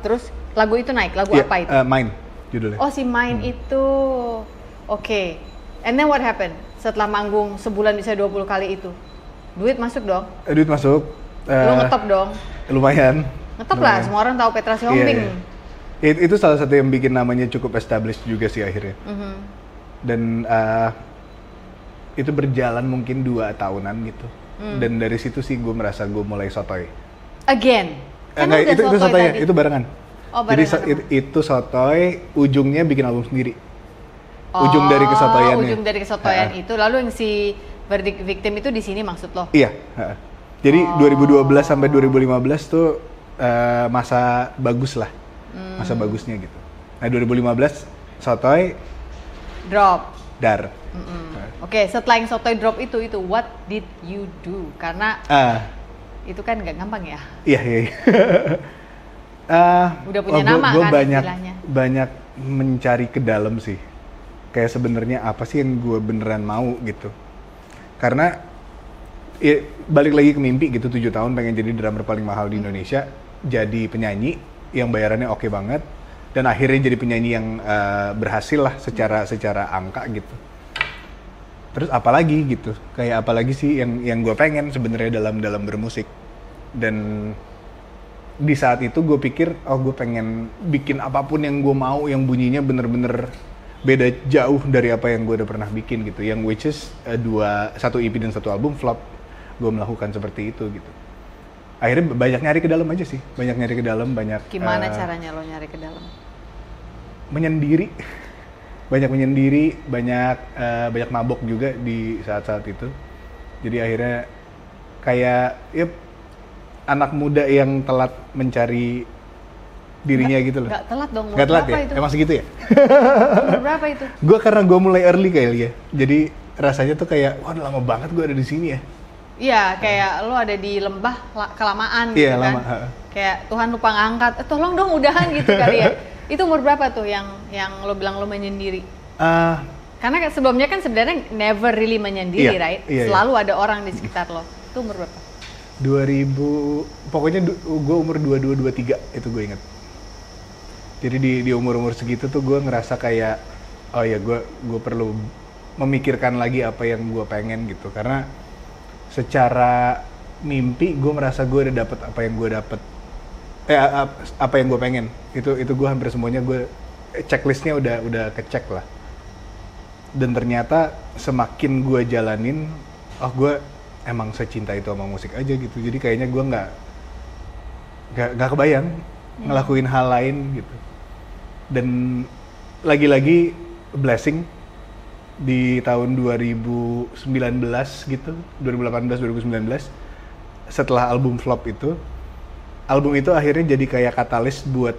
Terus lagu itu naik. Lagu apa itu? Mine. Judulnya. Oh si Mine itu. Oke. And then what happened? Setelah manggung sebulan bisa 20 kali itu. Duit masuk dong? Duit masuk. Lo ngetop dong? Lumayan. Ngetop lah, semua orang tahu Petra Sihombing. Iya. Itu salah satu yang bikin namanya cukup established juga sih akhirnya. Dan itu berjalan mungkin 2 tahunan gitu. Dan dari situ sih gue merasa gue mulai sotoy. Again? Enggak, itu sotoy, itu barengan. Oh, jadi itu sotoy, ujungnya bikin album sendiri. Ujung dari kesotoyannya. Ujung dari kesotoyan itu. Lalu yang si Verdict Victim itu di sini maksud lo? Iya. Jadi 2012 sampai 2015 tuh masa bagus lah. Masa bagusnya gitu. Nah 2015 sotoy drop. Dar. Oke, setelah yang sotoy drop itu what did you do? Karena itu kan nggak gampang ya. Iya. Udah punya nama kan istilahnya. Banyak mencari ke dalam sih. Kayak sebenarnya apa sih yang gue beneran mau gitu. Karena balik lagi ke mimpi gitu, 7 tahun pengen jadi drummer paling mahal di Indonesia, jadi penyanyi yang bayarannya oke banget, dan akhirnya jadi penyanyi yang berhasil lah secara angka gitu. Terus apalagi gitu, kayak apalagi sih yang gue pengen sebenarnya dalam bermusik. Dan di saat itu gue pikir, gue pengen bikin apapun yang gue mau, yang bunyinya bener-bener beda jauh dari apa yang gue udah pernah bikin gitu. Yang which is 1 EP dan 1 album flop, gue melakukan seperti itu gitu. akhirnya banyak nyari ke dalam aja sih, banyak nyari ke dalam, banyak Gimana caranya lo nyari ke dalam? menyendiri, banyak menyendiri, banyak mabok juga di saat-saat itu. Jadi akhirnya kayak ya anak muda yang telat mencari dirinya gitu loh. Nggak telat dong, umur Nggak telat berapa ya? itu? Emang segitu ya? Umur berapa itu? Karena gue mulai early kali ya, jadi rasanya tuh kayak, wah lama banget gue ada di sini ya. Iya, kayak lo ada di lembah kelamaan gitu Iya, kan. lama. Kayak Tuhan lupa ngangkat, tolong dong udahan gitu kali ya. Itu umur berapa tuh yang lo bilang lo menyendiri? Karena sebelumnya kan sebenarnya never really menyendiri, Iya, right? iya, Selalu ada orang di sekitar lo. Itu umur berapa? 2000, pokoknya gue umur 22-23 itu gue inget. Jadi di umur-umur segitu tuh gue ngerasa kayak, oh ya gue perlu memikirkan lagi apa yang gue pengen gitu. Karena secara mimpi gue merasa gue udah dapet apa yang gue dapet, apa yang gue pengen. Itu gue hampir semuanya gue checklistnya udah kecek lah. Dan ternyata semakin gue jalanin, oh gue emang secinta itu sama musik aja gitu. Jadi kayaknya gue nggak kebayang ngelakuin hal lain gitu. Dan lagi-lagi blessing di tahun 2019 gitu, 2018-2019 setelah album flop itu, album itu akhirnya jadi kayak katalis buat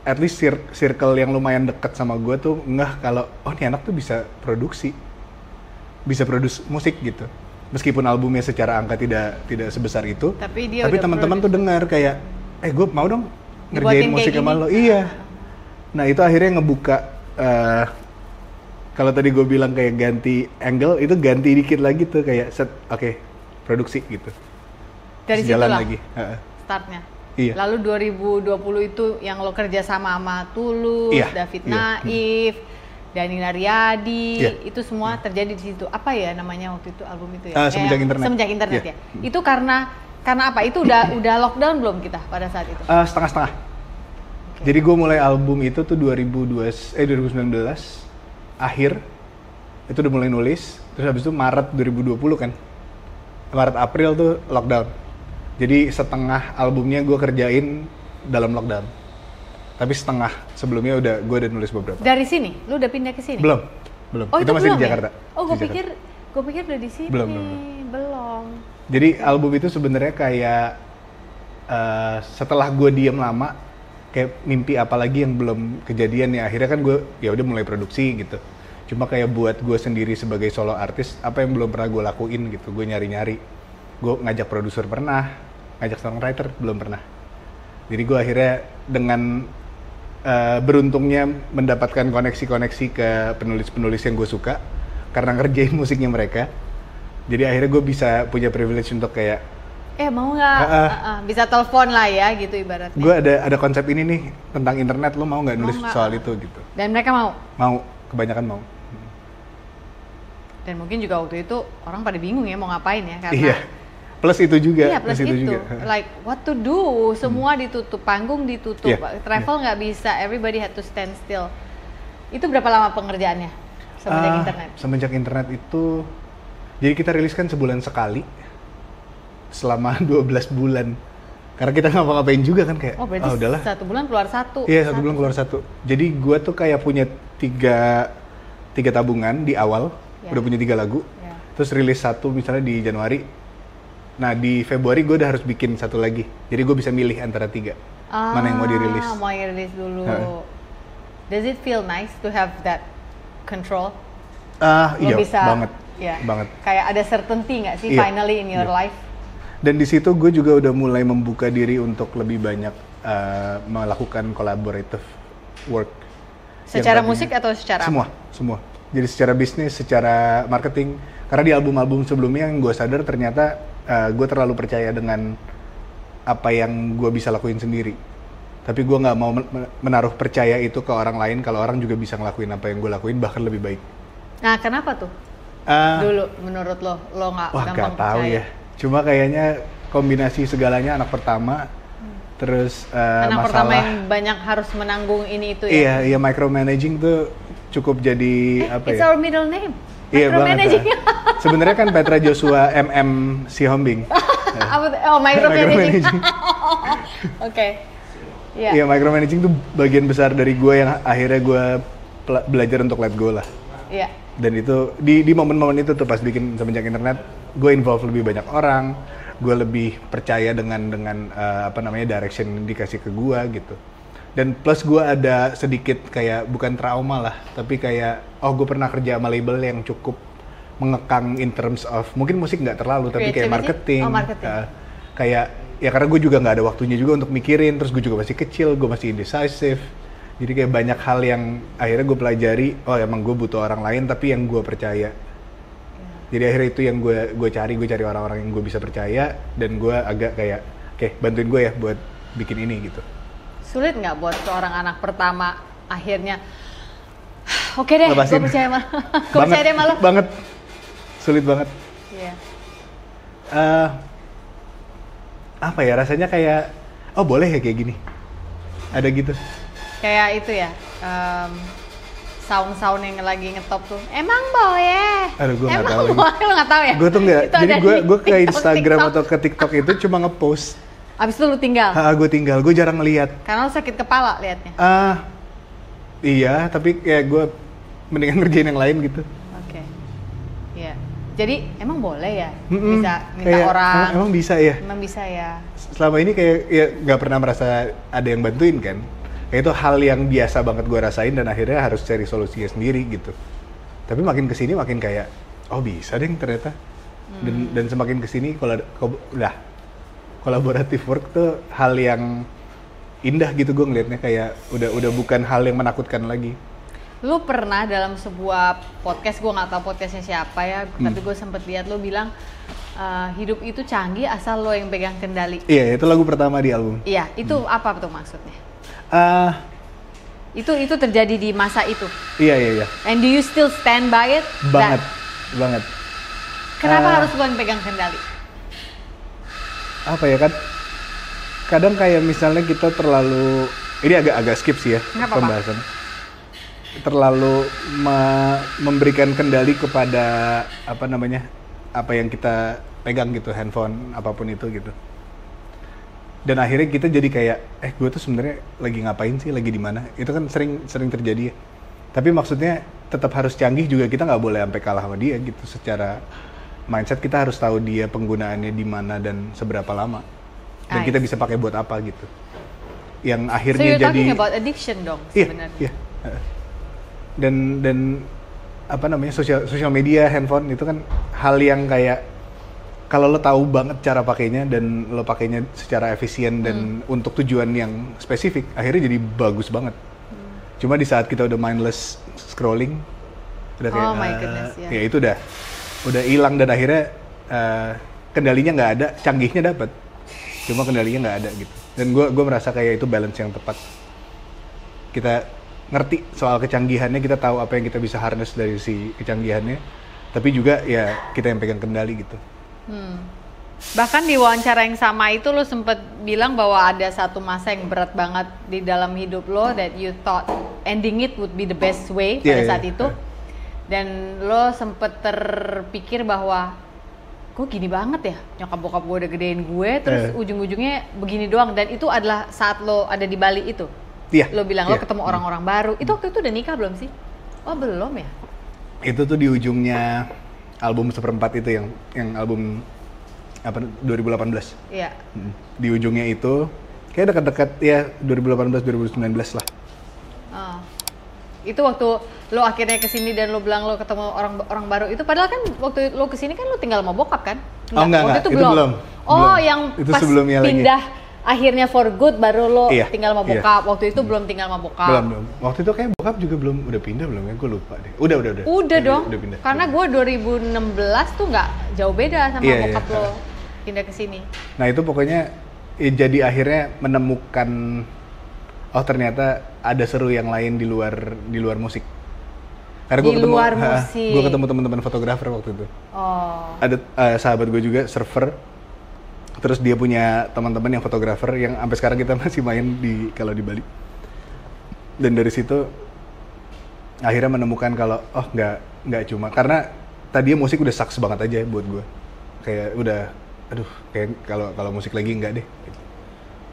at least circle yang lumayan dekat sama gue tuh ngeh kalau oh nih anak tuh bisa produksi musik gitu. Meskipun albumnya secara angka tidak sebesar itu, tapi teman-teman tuh dengar kayak gue mau dong ngerjain musik sama lo. Iya. Nah itu akhirnya ngebuka, kalau tadi gue bilang kayak ganti angle, itu ganti dikit lagi tuh kayak oke, produksi gitu. Dari situ jalan lah lagi startnya. Iya. Lalu 2020 itu yang lo kerja sama Tulus, iya, David iya. Naif, Dani Naryadi, Iya. itu semua terjadi di situ. Apa ya namanya waktu itu album itu ya? Semenjak Internet. Semenjak Internet Iya. ya. Itu karena apa? Itu udah lockdown belum kita pada saat itu? Setengah-setengah. Jadi gue mulai album itu tuh 2019 akhir, itu udah mulai nulis. Terus habis itu Maret 2020 kan, Maret April tuh lockdown. Jadi setengah albumnya gue kerjain dalam lockdown. Tapi setengah sebelumnya gue udah nulis beberapa. Dari sini? Lu udah pindah ke sini? Belum. Oh, itu masih belum di Jakarta. Ya? Oh, gue pikir udah di sini. Belum. Jadi album itu sebenarnya kayak setelah gue diem lama, kayak mimpi apa lagi yang belum kejadian ya, akhirnya kan gue ya udah mulai produksi gitu. Cuma kayak buat gue sendiri sebagai solo artis, apa yang belum pernah gue lakuin gitu, gue nyari-nyari. Gue ngajak produser pernah, ngajak songwriter belum pernah. Jadi gue akhirnya dengan beruntungnya mendapatkan koneksi-koneksi ke penulis-penulis yang gue suka karena ngerjain musiknya mereka. Jadi akhirnya gue bisa punya privilege untuk kayak mau nggak bisa telepon lah ya gitu ibaratnya. Gue ada konsep ini nih tentang internet, lo mau nggak nulis soal itu gitu. Dan mereka mau? Mau, kebanyakan mau. Dan mungkin juga waktu itu orang pada bingung ya mau ngapain ya karena iya. Plus itu juga. Iya, plus itu juga. Like what to do, semua ditutup, panggung ditutup, travel nggak bisa, everybody had to stand still. Itu berapa lama pengerjaannya semenjak internet? Semenjak internet itu, jadi kita rilis kan sebulan sekali selama 12 bulan. Karena kita ngapa-ngapain juga kan kayak, berarti udahlah. 1 bulan keluar 1. Iya, 1 bulan keluar 1. Jadi gue tuh kayak punya tiga tabungan di awal, udah punya 3 lagu. Terus rilis 1 misalnya di Januari. Nah di Februari gue udah harus bikin 1 lagi. Jadi gue bisa milih antara 3. Mana yang mau dirilis. Mau dirilis dulu. Does it feel nice to have that control? Iya, bisa, banget. Ya. Banget. Kayak ada certainty nggak sih finally in your life? Dan di situ gue juga udah mulai membuka diri untuk lebih banyak melakukan collaborative work. Secara musik atau secara Semua. Jadi secara bisnis, secara marketing. Karena di album-album sebelumnya yang gue sadar ternyata gue terlalu percaya dengan apa yang gue bisa lakuin sendiri. Tapi gue nggak mau menaruh percaya itu ke orang lain kalau orang juga bisa ngelakuin apa yang gue lakuin, bahkan lebih baik. Nah, kenapa tuh? Dulu menurut lo nggak gampang tahu percaya? Ya. Cuma kayaknya kombinasi segalanya, anak pertama, terus anak masalah pertama yang banyak harus menanggung ini itu ya. Iya, micromanaging tuh cukup jadi apa it's ya? Our middle name. Iya banget. Micromanaging. Sebenarnya kan Petra Joshua MM Sihombing. Apa tuh? Oh, micromanaging. Oke. Iya. Iya, micromanaging tuh bagian besar dari gue yang akhirnya gue belajar untuk let go lah. Iya. Dan itu di momen-momen itu tuh pas bikin Semenjak Internet, gue involve lebih banyak orang, gue lebih percaya dengan direction yang dikasih ke gue gitu. Dan plus gue ada sedikit kayak bukan trauma lah, tapi kayak gue pernah kerja sama label yang cukup mengekang in terms of mungkin musik nggak terlalu, tapi kayak marketing. Kayak ya karena gue juga nggak ada waktunya juga untuk mikirin, terus gue juga masih kecil, gue masih indecisive. Jadi kayak banyak hal yang akhirnya gue pelajari, emang gue butuh orang lain tapi yang gue percaya. Jadi akhirnya itu yang gue cari orang-orang yang gue bisa percaya, dan gue agak kayak, oke, bantuin gue ya buat bikin ini gitu. Sulit nggak buat seorang anak pertama akhirnya, oke deh, gue percaya malu. Gue percaya deh malu. Banget, sulit banget. Iya. Apa ya, rasanya kayak, boleh ya kayak gini. Ada gitu. Kayak itu ya, sound yang lagi ngetop tuh. Emang boleh? Aduh, gue nggak tahu. Lo nggak tahu ya? Gue tuh nggak. Jadi gue ke Instagram TikTok. atau ke TikTok itu cuma ngepost. Abis itu lu tinggal? Gue tinggal. Gue jarang ngeliat. Karena lu sakit kepala liatnya? Iya, tapi kayak gue mendingan ngerjain yang lain gitu. Oke. Iya. Jadi emang boleh ya? Bisa minta kayak, orang? Emang bisa ya? Emang bisa ya? Selama ini kayak ya nggak pernah merasa ada yang bantuin kan? Kayak itu hal yang biasa banget gue rasain dan akhirnya harus cari solusinya sendiri gitu. Tapi makin kesini makin kayak, bisa deh ternyata. Dan semakin kesini kolaboratif work tuh hal yang indah gitu, gue ngelihatnya kayak udah bukan hal yang menakutkan lagi. Lu pernah dalam sebuah podcast, gue nggak tahu podcastnya siapa ya, tapi gue sempet lihat lu bilang hidup itu canggih asal lo yang pegang kendali. Iya, itu lagu pertama di album. Iya, itu apa tuh maksudnya? Itu terjadi di masa itu. Iya. And do you still stand by it? Banget. Kenapa harus lo yang pegang kendali? Apa ya kan? Kadang kayak misalnya kita terlalu, ini agak skip sih ya pembahasan. Terlalu memberikan kendali kepada apa yang kita pegang gitu, handphone apapun itu gitu. Dan akhirnya kita jadi kayak, gue tuh sebenarnya lagi ngapain sih, lagi di mana? Itu kan sering terjadi ya. Tapi maksudnya tetap harus canggih juga, kita nggak boleh sampai kalah sama dia gitu. Secara mindset kita harus tahu dia penggunaannya di mana dan seberapa lama. Dan kita bisa pakai buat apa gitu. Yang akhirnya so you're jadi talking about addiction dong sebenarnya. Iya. Dan sosial media, handphone itu kan hal yang kayak kalau lo tahu banget cara pakainya dan lo pakainya secara efisien dan untuk tujuan yang spesifik, akhirnya jadi bagus banget. Cuma di saat kita udah mindless scrolling, udah kayak, my goodness, ya itu udah hilang dan akhirnya kendalinya nggak ada, canggihnya dapat, cuma kendalinya nggak ada gitu. Dan gue merasa kayak itu balance yang tepat. Kita ngerti soal kecanggihannya, kita tahu apa yang kita bisa harness dari si kecanggihannya, tapi juga ya kita yang pegang kendali gitu. Bahkan di wawancara yang sama itu lo sempet bilang bahwa ada satu masa yang berat banget di dalam hidup lo, that you thought ending it would be the best way pada saat itu. Dan lo sempet terpikir bahwa kok gini banget ya, nyokap bokap gue udah gedein gue, terus ujung-ujungnya begini doang. Dan itu adalah saat lo ada di Bali itu. Lo bilang lo ketemu orang-orang baru. Itu waktu itu udah nikah belum sih? Oh belum ya? Itu tuh di ujungnya album seperempat itu yang album 2018. Iya. Di ujungnya itu kayak dekat-dekat ya 2018 2019 lah. Itu waktu lo akhirnya kesini dan lo bilang lo ketemu orang baru itu, padahal kan waktu lo kesini kan lo tinggal sama bokap kan? Enggak, itu belum. Yang itu pas pindah lagi. Akhirnya for good baru lo tinggal sama bokap. Waktu itu belum tinggal sama bokap. Belum. Waktu itu kayak bokap juga udah pindah belum ya? Gue lupa deh. Udah dong. Udah pindah. Karena gue 2016 tuh nggak jauh beda sama bokap lo pindah ke sini. Nah itu pokoknya jadi akhirnya menemukan ternyata ada seru yang lain di luar musik. Karena gue ketemu teman-teman fotografer waktu itu. Ada sahabat gue juga surfer. Terus dia punya teman-teman yang fotografer yang sampai sekarang kita masih main kalau di Bali. Dan dari situ akhirnya menemukan kalau nggak cuma karena tadinya musik udah sucks banget aja buat gue. Kayak udah aduh kayak kalau musik lagi enggak deh gitu.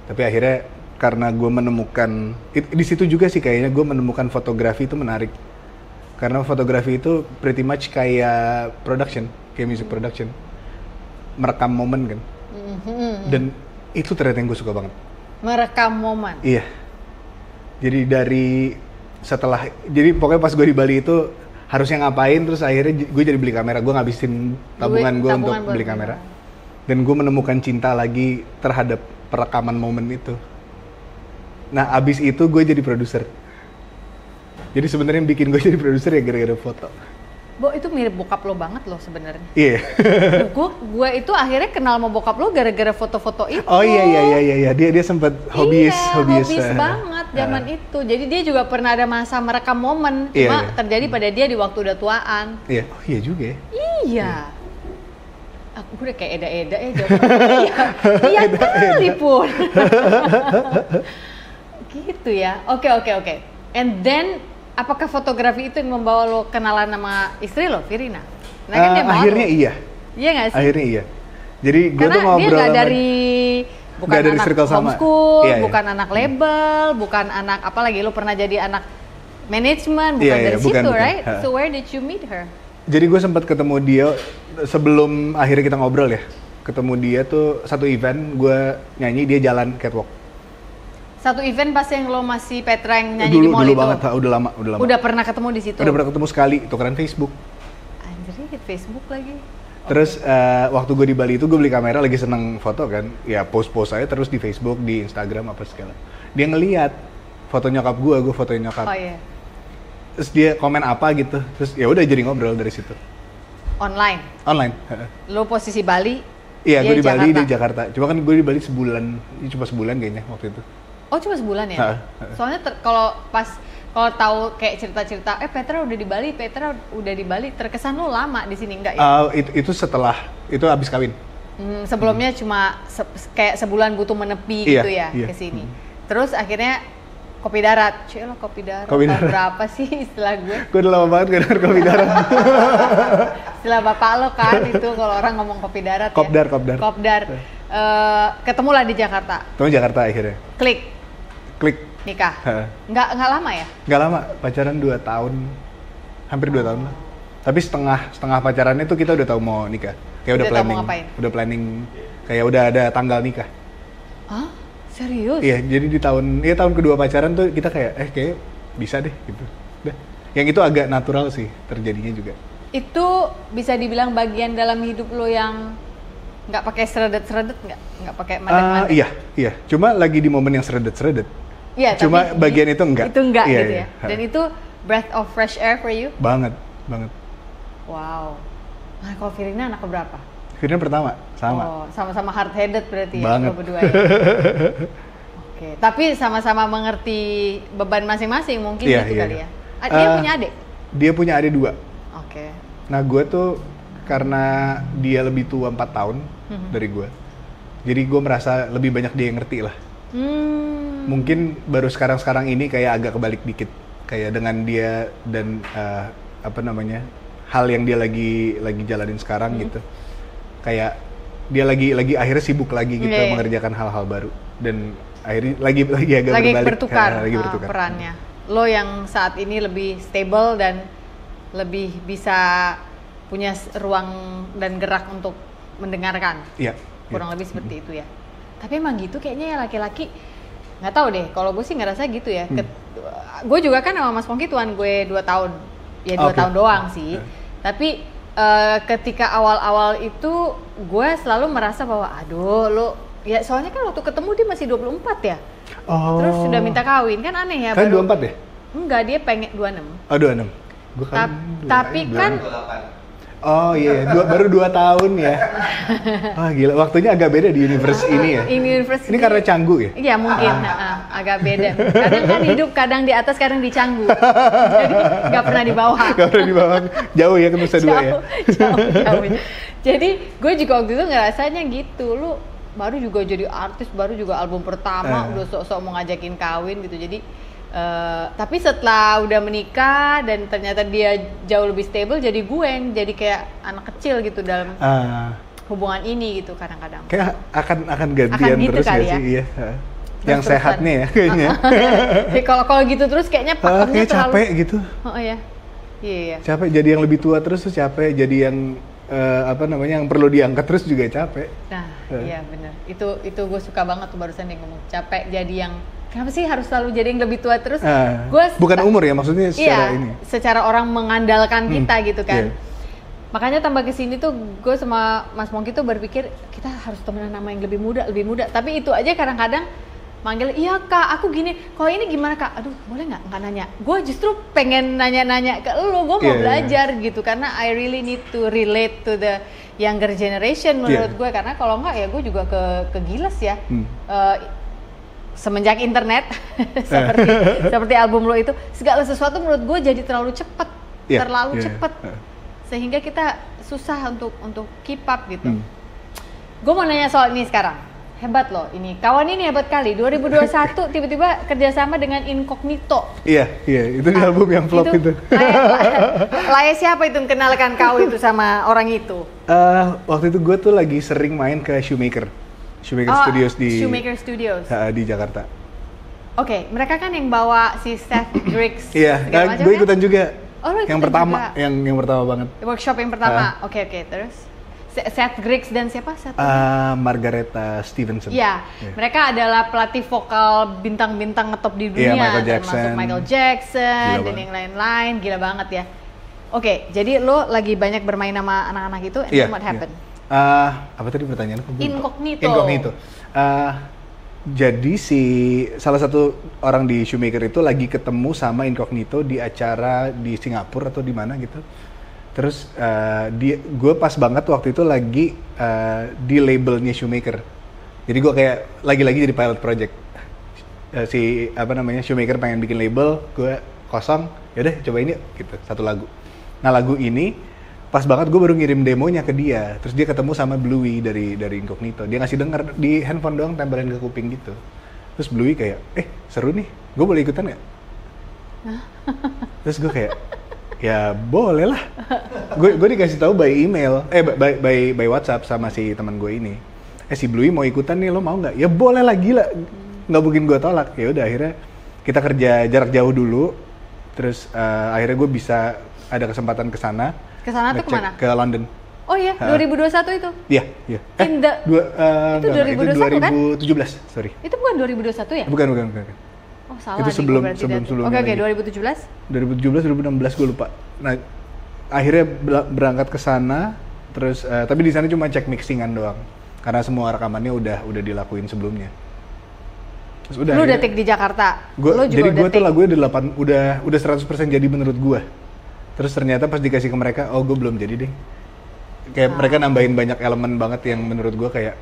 Tapi akhirnya karena gue menemukan di situ juga sih kayaknya gue menemukan fotografi itu menarik, karena fotografi itu pretty much kayak production, kayak music production, merekam momen kan. Dan itu ternyata yang gue suka banget, merekam momen. iya. Jadi jadi pokoknya pas gue di Bali itu harusnya ngapain, terus akhirnya gue jadi beli kamera. Gue ngabisin tabungan gue untuk beli kamera, dan gue menemukan cinta lagi terhadap perekaman momen itu. Nah abis itu gue jadi produser. Jadi sebenarnya yang bikin gue jadi produser ya gara-gara foto. Bo, itu mirip bokap lo banget loh sebenarnya. Iya. Gue itu akhirnya kenal sama bokap lo gara-gara foto-foto itu. Oh iya. Dia sempat hobis banget zaman itu. Jadi dia juga pernah ada masa merekam momen, cuma terjadi pada dia di waktu udah tuaan. Iya. Oh iya juga ya. Iya. Aku udah kayak eda-eda ya jawabnya. Iya kali pun. Gitu ya. Oke. And then apakah fotografi itu yang membawa lo kenalan sama istri lo, Virina? Nah, kan dia akhirnya iya. Iya nggak sih? Akhirnya iya. Jadi gue tuh ngobrol dia nggak dari bukan dari anak circle sama. homeschool, Iya. bukan anak label, bukan anak apalagi lo pernah jadi anak manajemen, bukan dari situ, bukan. right? So where did you meet her? Jadi gue sempat ketemu dia sebelum akhirnya kita ngobrol ya. Ketemu dia tuh satu event, gue nyanyi, dia jalan catwalk. Satu event pas yang lo masih Petra yang nyanyi di mall dulu itu? Banget, udah lama. Udah pernah ketemu di situ? Udah pernah ketemu sekali, tukeran Facebook. Anjir, Facebook lagi. Terus waktu gue di Bali itu gue beli kamera, lagi seneng foto kan. Ya post-post aja terus di Facebook, di Instagram apa segala. Dia ngeliat foto nyokap gue fotoin nyokap. Oh iya. Terus dia komen apa gitu, terus ya udah jadi ngobrol dari situ. Online. Lo posisi Bali? Iya, gue di Jakarta. Bali, dia Jakarta. Cuma kan gue di Bali cuma sebulan kayaknya waktu itu. Oh cuma sebulan ya? Soalnya kalau tahu kayak cerita-cerita, Petra udah di Bali, terkesan lo lama di sini enggak ya? Itu setelah, itu abis kawin. Sebelumnya cuma kayak sebulan butuh menepi gitu ya ke sini. Terus akhirnya Kopi Darat, Kopi Darat. Tahun berapa sih istilah gue? Gue udah lama banget gak denger Kopi Darat. Istilah bapak lo kan itu kalau orang ngomong Kopi Darat. Kopdar. Ketemulah di Jakarta. Ketemu Jakarta akhirnya. Klik. Nikah. Nggak lama ya? Nggak lama, pacaran 2 tahun, hampir 2 tahun lah. Tapi setengah pacarannya tuh kita udah tahu mau nikah. Kayak udah planning. Udah planning, kayak udah ada tanggal nikah. Hah? Serius? Iya, jadi di tahun kedua pacaran tuh kita kayak kayak bisa deh gitu. Udah. Yang itu agak natural sih terjadinya juga. Itu bisa dibilang bagian dalam hidup lo yang nggak pakai seredet nggak pakai madet-madet. Iya. Cuma lagi di momen yang seredet. Iya. Cuma bagian itu enggak. Itu enggak iya, gitu ya. Dan itu breath of fresh air for you. Banget. Wow. Nah, kalau Virina anak keberapa? Virina pertama, sama. Oh, sama-sama hard headed berarti banget. Ya lo berdua ya. Oke. Tapi sama-sama mengerti beban masing-masing mungkin gitu kali ya. Dia punya adik? Dia punya adik 2. Oke. Nah gue tuh karena dia lebih tua 4 tahun dari gue, jadi gue merasa lebih banyak dia yang ngerti lah. Mungkin baru sekarang ini kayak agak kebalik dikit, kayak dengan dia dan hal yang dia lagi jalanin sekarang gitu, kayak dia lagi akhirnya sibuk lagi gitu mengerjakan hal-hal baru, dan akhirnya lagi agak berbalik, bertukar perannya. Lo yang saat ini lebih stable dan lebih bisa punya ruang dan gerak untuk mendengarkan. Iya. Kurang lebih seperti itu ya. Tapi emang gitu kayaknya ya laki-laki. Nggak tahu deh, kalau gue sih ngerasa gitu ya. Gue juga kan sama Mas Pongki tuan gue 2 tahun. Ya 2 tahun doang sih. Tapi ketika awal-awal itu gue selalu merasa bahwa aduh lo, ya soalnya kan waktu ketemu dia masih 24 ya. Terus sudah minta kawin, kan aneh ya. Kan 24 ya? Enggak, dia pengen 26. Oh 26. Gua kan tapi kan 28. Oh iya, baru 2 tahun ya. Wah gila, waktunya agak beda di universe ini ya. Ini karena Canggu ya? Iya mungkin, agak beda. Kadang kan hidup, kadang di atas, kadang di Canggu. Jadi nggak pernah di bawah. Nggak pernah di bawah, jauh ya ke Nusa Dua ya. Jauh. Jadi gue juga waktu itu ngerasanya gitu, lu baru juga jadi artis, baru juga album pertama, udah sok-sok mau ngajakin kawin gitu. Jadi tapi setelah udah menikah dan ternyata dia jauh lebih stable, jadi gue yang jadi kayak anak kecil gitu dalam hubungan ini gitu kadang-kadang. Kayak akan gantian gitu terus kali gak ya? sih? Iya. Yang Terus-terusan. sehatnya ya kayaknya. Kalau gitu terus kayaknya pakemnya Kayak terlalu. capek gitu. Oh ya. Iya. Capek jadi yang lebih tua terus tuh capek, jadi yang yang perlu diangkat terus juga capek. Nah, iya benar. Itu gue suka banget tuh barusan dia ngomong capek jadi yang kenapa sih harus selalu jadi yang lebih tua terus? Bukan umur ya maksudnya secara iya, ini. Secara orang mengandalkan kita gitu kan. Iya. Makanya tambah kesini tuh gue sama Mas Mongki tuh berpikir kita harus temenan sama yang lebih muda. Tapi itu aja kadang-kadang manggil, iya kak, aku gini, kalau ini gimana kak? Aduh, boleh nggak nanya? Gue justru pengen nanya-nanya ke lu, gue mau belajar gitu, karena I really need to relate to the younger generation menurut gue, karena kalau nggak ya gue juga kegiles ya. Semenjak internet, seperti album lo itu, segala sesuatu menurut gue jadi terlalu cepet, sehingga kita susah untuk keep up gitu. Gue mau nanya soal ini sekarang. Hebat loh ini, kawan ini hebat kali. 2021 tiba-tiba kerjasama dengan Incognito. Iya, itu di album yang flop itu. Layak siapa itu kenalkan kau itu sama orang itu? Waktu itu gue tuh lagi sering main ke Shoemaker Studios di Jakarta. Oke, mereka kan yang bawa si Seth Griggs. Iya, gue ikutan juga. Oh, lo ikutan yang pertama, juga? yang pertama banget. Workshop yang pertama. Oke, terus? Seth Griggs dan siapa? Margareta Stevenson. Iya, mereka adalah pelatih vokal bintang-bintang ngetop di dunia, termasuk Michael Jackson dan yang lain-lain, gila banget ya. Oke, jadi lo lagi banyak bermain sama anak-anak itu, and then what happened? Apa tadi pertanyaannya? Incognito. Jadi salah satu orang di Shoemaker itu lagi ketemu sama Incognito di acara di Singapura atau di mana gitu. Terus gue pas banget waktu itu lagi di labelnya Shoemaker. Jadi gue kayak lagi-lagi jadi pilot project. Shoemaker pengen bikin label, gue kosong, yaudah cobain yuk gitu, satu lagu. Nah lagu ini pas banget gue baru ngirim demonya ke dia. Terus dia ketemu sama Bluey dari Incognito. Dia ngasih denger di handphone doang, tempelin ke kuping gitu. Terus Bluey kayak, seru nih, gue boleh ikutan nggak? Terus gue kayak, ya boleh lah. Gue dikasih tahu by email, by WhatsApp sama si teman gue ini. Si Bluey mau ikutan nih, lo mau nggak? Ya boleh lah, gila. Nggak mungkin gue tolak. Ya udah akhirnya kita kerja jarak jauh dulu. Terus akhirnya gue bisa ada kesempatan ke sana. Ke sana tuh kemana? Ke London. Oh iya, 2021 itu? Iya. Itu 2021 kan? 2017, sorry. Itu bukan 2021 ya? Bukan. Oh salah itu sebelumnya. Oke, 2017? 2017 gue lupa. Nah, akhirnya berangkat ke sana, terus tapi di sana cuma cek mixingan doang, karena semua rekamannya udah dilakuin sebelumnya. Terus lu udah take di Jakarta. Jadi gue tuh lagunya udah 100% jadi menurut gue. Terus ternyata pas dikasih ke mereka, oh gue belum jadi deh. Kayak mereka nambahin banyak elemen banget yang menurut gue kayak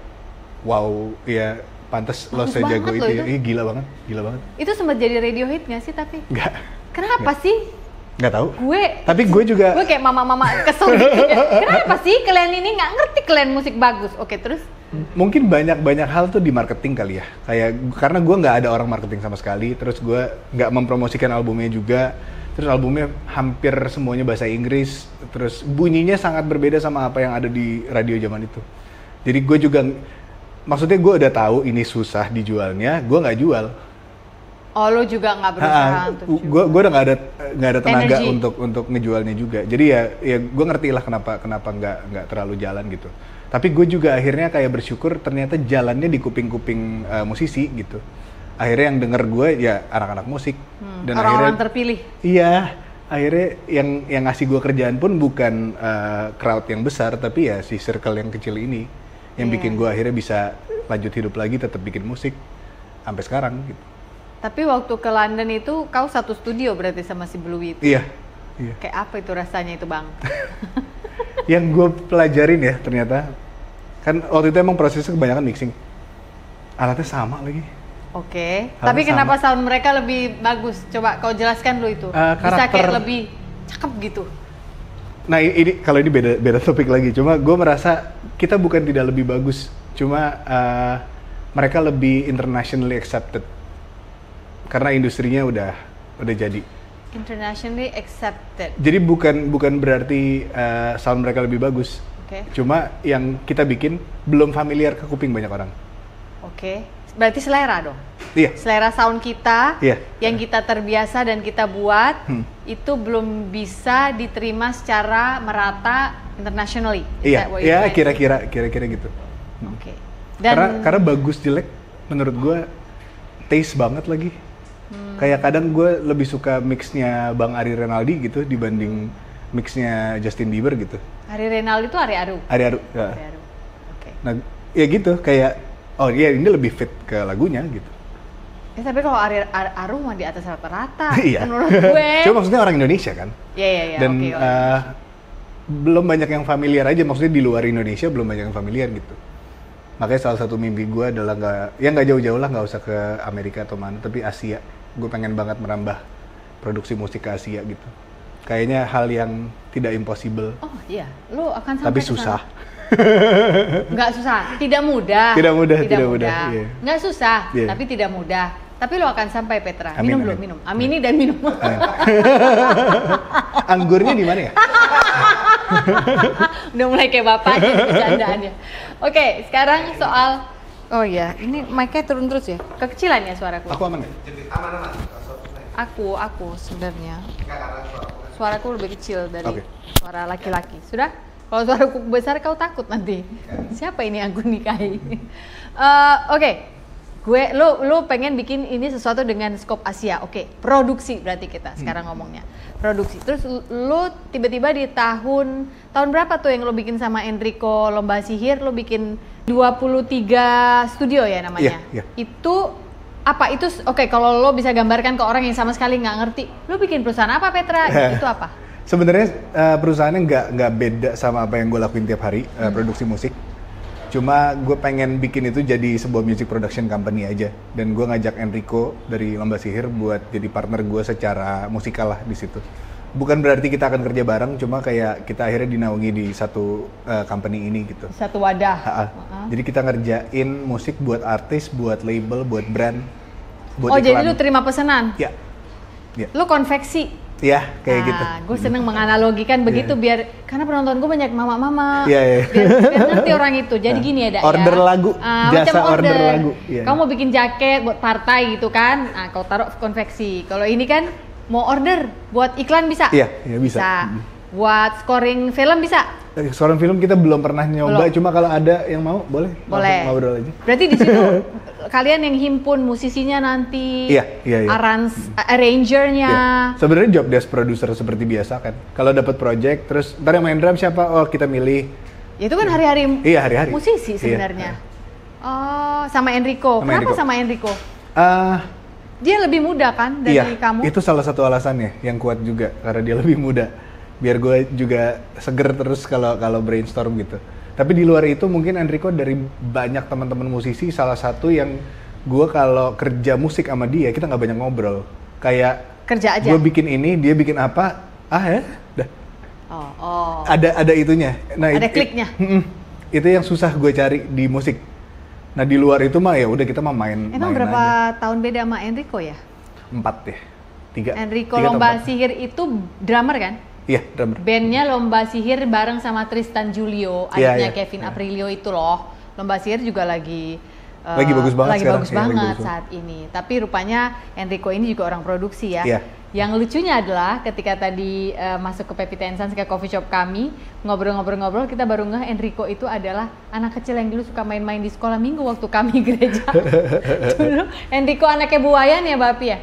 wow, ya pantas lo sejago itu ya. Gila banget. Itu sempat jadi radio hit nggak sih tapi? Nggak. Kenapa sih? Nggak tahu. Tapi gue juga. Gue kayak mama-mama kesel gitu ya. Kenapa sih kalian ini nggak ngerti kalian musik bagus? Oke, terus? Mungkin banyak hal tuh di marketing kali ya. Karena gue nggak ada orang marketing sama sekali. Terus gue nggak mempromosikan albumnya juga. Terus albumnya hampir semuanya bahasa Inggris. Terus bunyinya sangat berbeda sama apa yang ada di radio zaman itu. Jadi gue juga, maksudnya gue udah tahu ini susah dijualnya, gue nggak jual. Oh, lo juga nggak berusaha untuk jual? Gue udah nggak ada tenaga untuk ngejualnya juga. Jadi ya gue ngerti lah kenapa nggak terlalu jalan gitu. Tapi gue juga akhirnya kayak bersyukur ternyata jalannya di kuping-kuping musisi gitu. Akhirnya yang denger gue ya anak-anak musik. Dan orang-orang terpilih. Iya, akhirnya yang ngasih gue kerjaan pun bukan crowd yang besar, tapi ya si circle yang kecil ini yang bikin gue akhirnya bisa lanjut hidup lagi, tetap bikin musik sampai sekarang gitu. Tapi waktu ke London itu kau satu studio berarti sama si Bluey itu? Iya. Kayak apa itu rasanya itu bang? Yang gue pelajarin ya ternyata, kan waktu itu emang prosesnya kebanyakan mixing. Alatnya sama lagi. Oke. Tapi kenapa sound mereka lebih bagus? Coba kau jelaskan dulu itu. Bisa kayak lebih cakep gitu. Nah ini kalau ini beda topik lagi. Cuma gue merasa kita bukan tidak lebih bagus. Cuma mereka lebih internationally accepted. Karena industrinya udah jadi. Internationally accepted. Jadi bukan berarti sound mereka lebih bagus. Oke. Cuma yang kita bikin belum familiar ke kuping banyak orang. Oke. Berarti selera dong. Iya. Selera sound kita Iya. yang kita terbiasa dan kita buat itu belum bisa diterima secara merata internationally. Is Iya. that what you're Iya, trying? kira-kira gitu. Oke. Karena bagus jelek menurut gue taste banget lagi. Kayak kadang gue lebih suka mixnya Bang Ari Renaldi gitu dibanding mixnya Justin Bieber gitu. Ari Renaldi itu Ari Aru. Ari Aru. Ya. Ari Aru. Oke. Nah, ya gitu kayak oh iya ini lebih fit ke lagunya gitu. Tapi kalau Ari Aru mah di atas rata-rata Iya. menurut gue. Cuma maksudnya orang Indonesia kan. Iya. Dan Oke. belum banyak yang familiar aja, maksudnya di luar Indonesia belum banyak yang familiar gitu. Makanya salah satu mimpi gue adalah nggak jauh-jauh lah, nggak usah ke Amerika atau mana, tapi Asia. Gue pengen banget merambah produksi musik ke Asia gitu. Kayaknya hal yang tidak impossible, Oh iya, lu akan sampai tapi ke susah. sana. Nggak susah, tidak mudah. Tidak mudah, iya. Nggak susah, Iya. tapi tidak mudah. Tapi lo akan sampai, Petra. Amin, Minum amin. dulu, minum. Amini dan minum. Anggurnya di mana ya? Udah mulai kayak bapaknya nih bercandaannya. Oke, sekarang soal oh iya, ini mic-nya turun terus ya? Kekecilan ya suaraku? Aku aman ya? Aman. Aku sebenarnya. Enggak karena Suaraku lebih kecil dari Oke. suara laki-laki. Sudah? Kalau suaraku besar kau takut nanti. Siapa ini yang aku nikahi? Oke. Lu pengen bikin ini sesuatu dengan skop Asia. Oke, produksi berarti kita sekarang ngomongnya. Produksi. Terus lu tiba-tiba di tahun berapa tuh yang lu bikin sama Enrico Lomba Sihir, lu bikin 23 studio ya namanya. Iya. Itu apa itu? Oke, kalau lo bisa gambarkan ke orang yang sama sekali nggak ngerti, lo bikin perusahaan apa, Petra? Itu apa? Sebenarnya perusahaannya nggak beda sama apa yang gue lakuin tiap hari, produksi musik. Cuma gue pengen bikin itu jadi sebuah music production company aja. Dan gue ngajak Enrico dari Lomba Sihir buat jadi partner gue secara musikal lah di situ. Bukan berarti kita akan kerja bareng, cuma kayak kita akhirnya dinaungi di satu company ini gitu. Satu wadah. Jadi kita ngerjain musik buat artis, buat label, buat brand, buat Oh, iklan. jadi lu terima pesanan? Ya. Lu konveksi? Ya, kayak gitu. Gue seneng menganalogikan begitu biar karena penonton gue banyak mama-mama. Iya. Biar ngerti orang itu. Jadi gini ya, Dak, Order ya. lagu, jasa Macam order lagu. Iya. Kamu mau bikin jaket buat partai gitu kan? Kau taruh konveksi. Kalau ini kan mau order buat iklan bisa? Iya, bisa. Buat scoring film bisa? Seorang film kita belum pernah nyoba, cuma kalau ada yang mau boleh. Boleh. Langsung ngobrol aja. Berarti di situ kalian yang himpun musisinya nanti, Iya. arrangernya. Iya. Sebenarnya job desk produser seperti biasa kan. Kalau dapat project, terus ntar yang main drum siapa? Oh, kita milih. Ya, itu kan hari-hari Iya, hari-hari. musisi Iya. sebenarnya. Oh, sama Enrico. Sama Kenapa Enrico. sama Enrico? Eh, Dia lebih muda kan dari iya, kamu? itu salah satu alasannya yang kuat juga karena dia lebih muda. Biar gue juga seger terus kalau brainstorm gitu. Tapi di luar itu mungkin Enrico dari banyak teman-teman musisi salah satu yang gue kalau kerja musik sama dia kita nggak banyak ngobrol. Kayak Kerja aja. gue bikin ini, dia bikin apa? Dah. Oh. Ada itunya. Nah, Ada kliknya. Itu yang susah gue cari di musik. Nah di luar itu mah ya udah kita mah main. Emang main berapa aja. tahun beda sama Enrico ya? 4 ya. 3. Enrico Lomba Sihir itu drummer kan? Iya, drummer. Bandnya Lomba Sihir bareng sama Tristan Julio, Iya, adiknya iya. Kevin Aprilio itu loh. Lomba Sihir juga lagi bagus banget lagi sekarang. bagus Iya, lagi banget bagus saat ini. Tapi rupanya Enrico ini juga orang produksi ya. Iya. Yang lucunya adalah ketika tadi masuk ke Pepita and Sons, ke coffee shop kami, ngobrol-ngobrol kita baru ngeh Enrico itu adalah anak kecil yang dulu suka main-main di sekolah minggu waktu kami gereja. Dulu Enrico anaknya Bu Wayan ya, Bapi ya?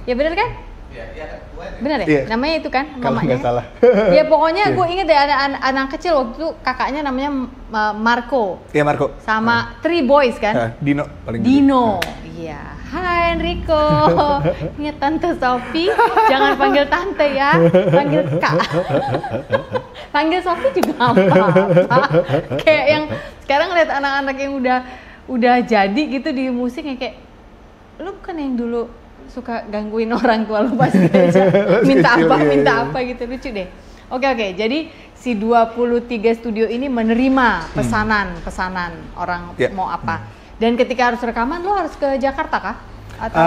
Ya bener kan? Iya, Bener ya? Iya. Namanya itu kan Kalau mamanya? nggak salah. Ya pokoknya Iya. gue inget deh anak kecil waktu itu kakaknya namanya Marco Iya Marco. sama Three Boys kan? Dino paling Dino. Iya. Hai Enrico. Ingat Tante Sophie, jangan panggil tante ya, panggil Kak. Panggil Sophie juga apa-apa. Kayak yang sekarang lihat anak-anak yang udah jadi gitu di musik kayak lu bukan yang dulu suka gangguin orang tua lu pas gereja, minta kecil, apa, iya, minta iya. apa gitu, lucu deh. Oke, jadi si 23 studio ini menerima pesanan orang Iya. mau apa. Dan ketika harus rekaman, lo harus ke Jakarta kah? Atau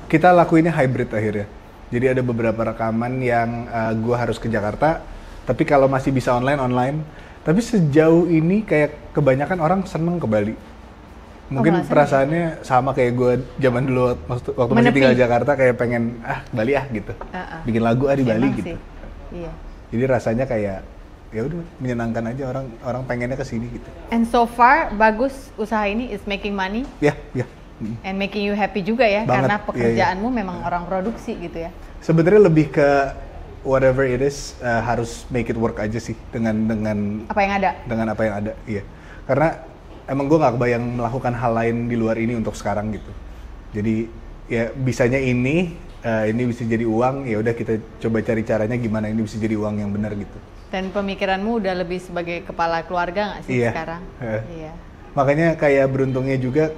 Kita lakuinnya hybrid akhirnya. Jadi ada beberapa rekaman yang gue harus ke Jakarta, tapi kalau masih bisa online. Tapi sejauh ini kayak kebanyakan orang seneng ke Bali. Mungkin malah seneng perasaannya sama kayak gue zaman dulu waktu masih Menepi. tinggal di Jakarta, kayak pengen Bali gitu. Bikin lagu di Bali Emang gitu. sih. Iya. Jadi rasanya kayak ya udah menyenangkan aja, orang pengennya ke sini gitu. And so far bagus usaha ini is making money Ya. and making you happy juga ya, Banget, karena iya. pekerjaanmu memang orang produksi gitu ya. Sebenarnya lebih ke whatever it is, harus make it work aja sih dengan Apa yang ada? dengan apa yang ada, iya. Karena emang gue nggak kebayang melakukan hal lain di luar ini untuk sekarang gitu. Jadi ya bisanya ini bisa jadi uang, ya udah kita coba cari caranya gimana ini bisa jadi uang yang benar gitu. Dan pemikiranmu udah lebih sebagai kepala keluarga nggak sih Iya. sekarang? Iya. Makanya kayak beruntungnya juga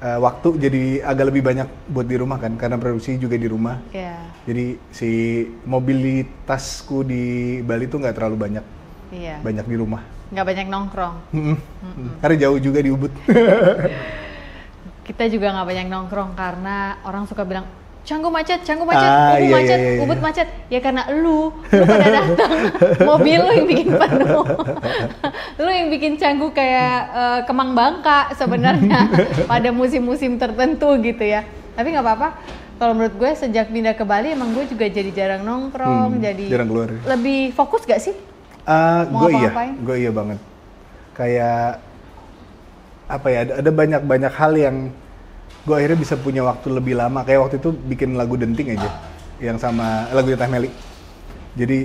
waktu jadi agak lebih banyak buat di rumah kan, karena produksi juga di rumah. Iya. Jadi si mobilitasku di Bali tuh nggak terlalu banyak, Iya. banyak di rumah. Nggak banyak nongkrong. Karena jauh juga di Ubud. Kita juga nggak banyak nongkrong karena orang suka bilang Canggu macet, Ubud Iya, macet, iya. Ubud macet. Ya karena lu pada datang, mobil lu yang bikin penuh. Lu yang bikin Canggu kayak Kemang Bangka sebenarnya pada musim-musim tertentu gitu ya. Tapi nggak apa-apa. Kalau menurut gue sejak pindah ke Bali emang gue juga jadi jarang nongkrong, jadi jarang keluar. lebih fokus gak sih? Mau Gue ngapa-ngapain? iya banget. Kayak apa ya? Ada banyak hal yang gue akhirnya bisa punya waktu lebih lama. Kayak waktu itu bikin lagu Denting aja, yang sama lagunya Teh Meli. Jadi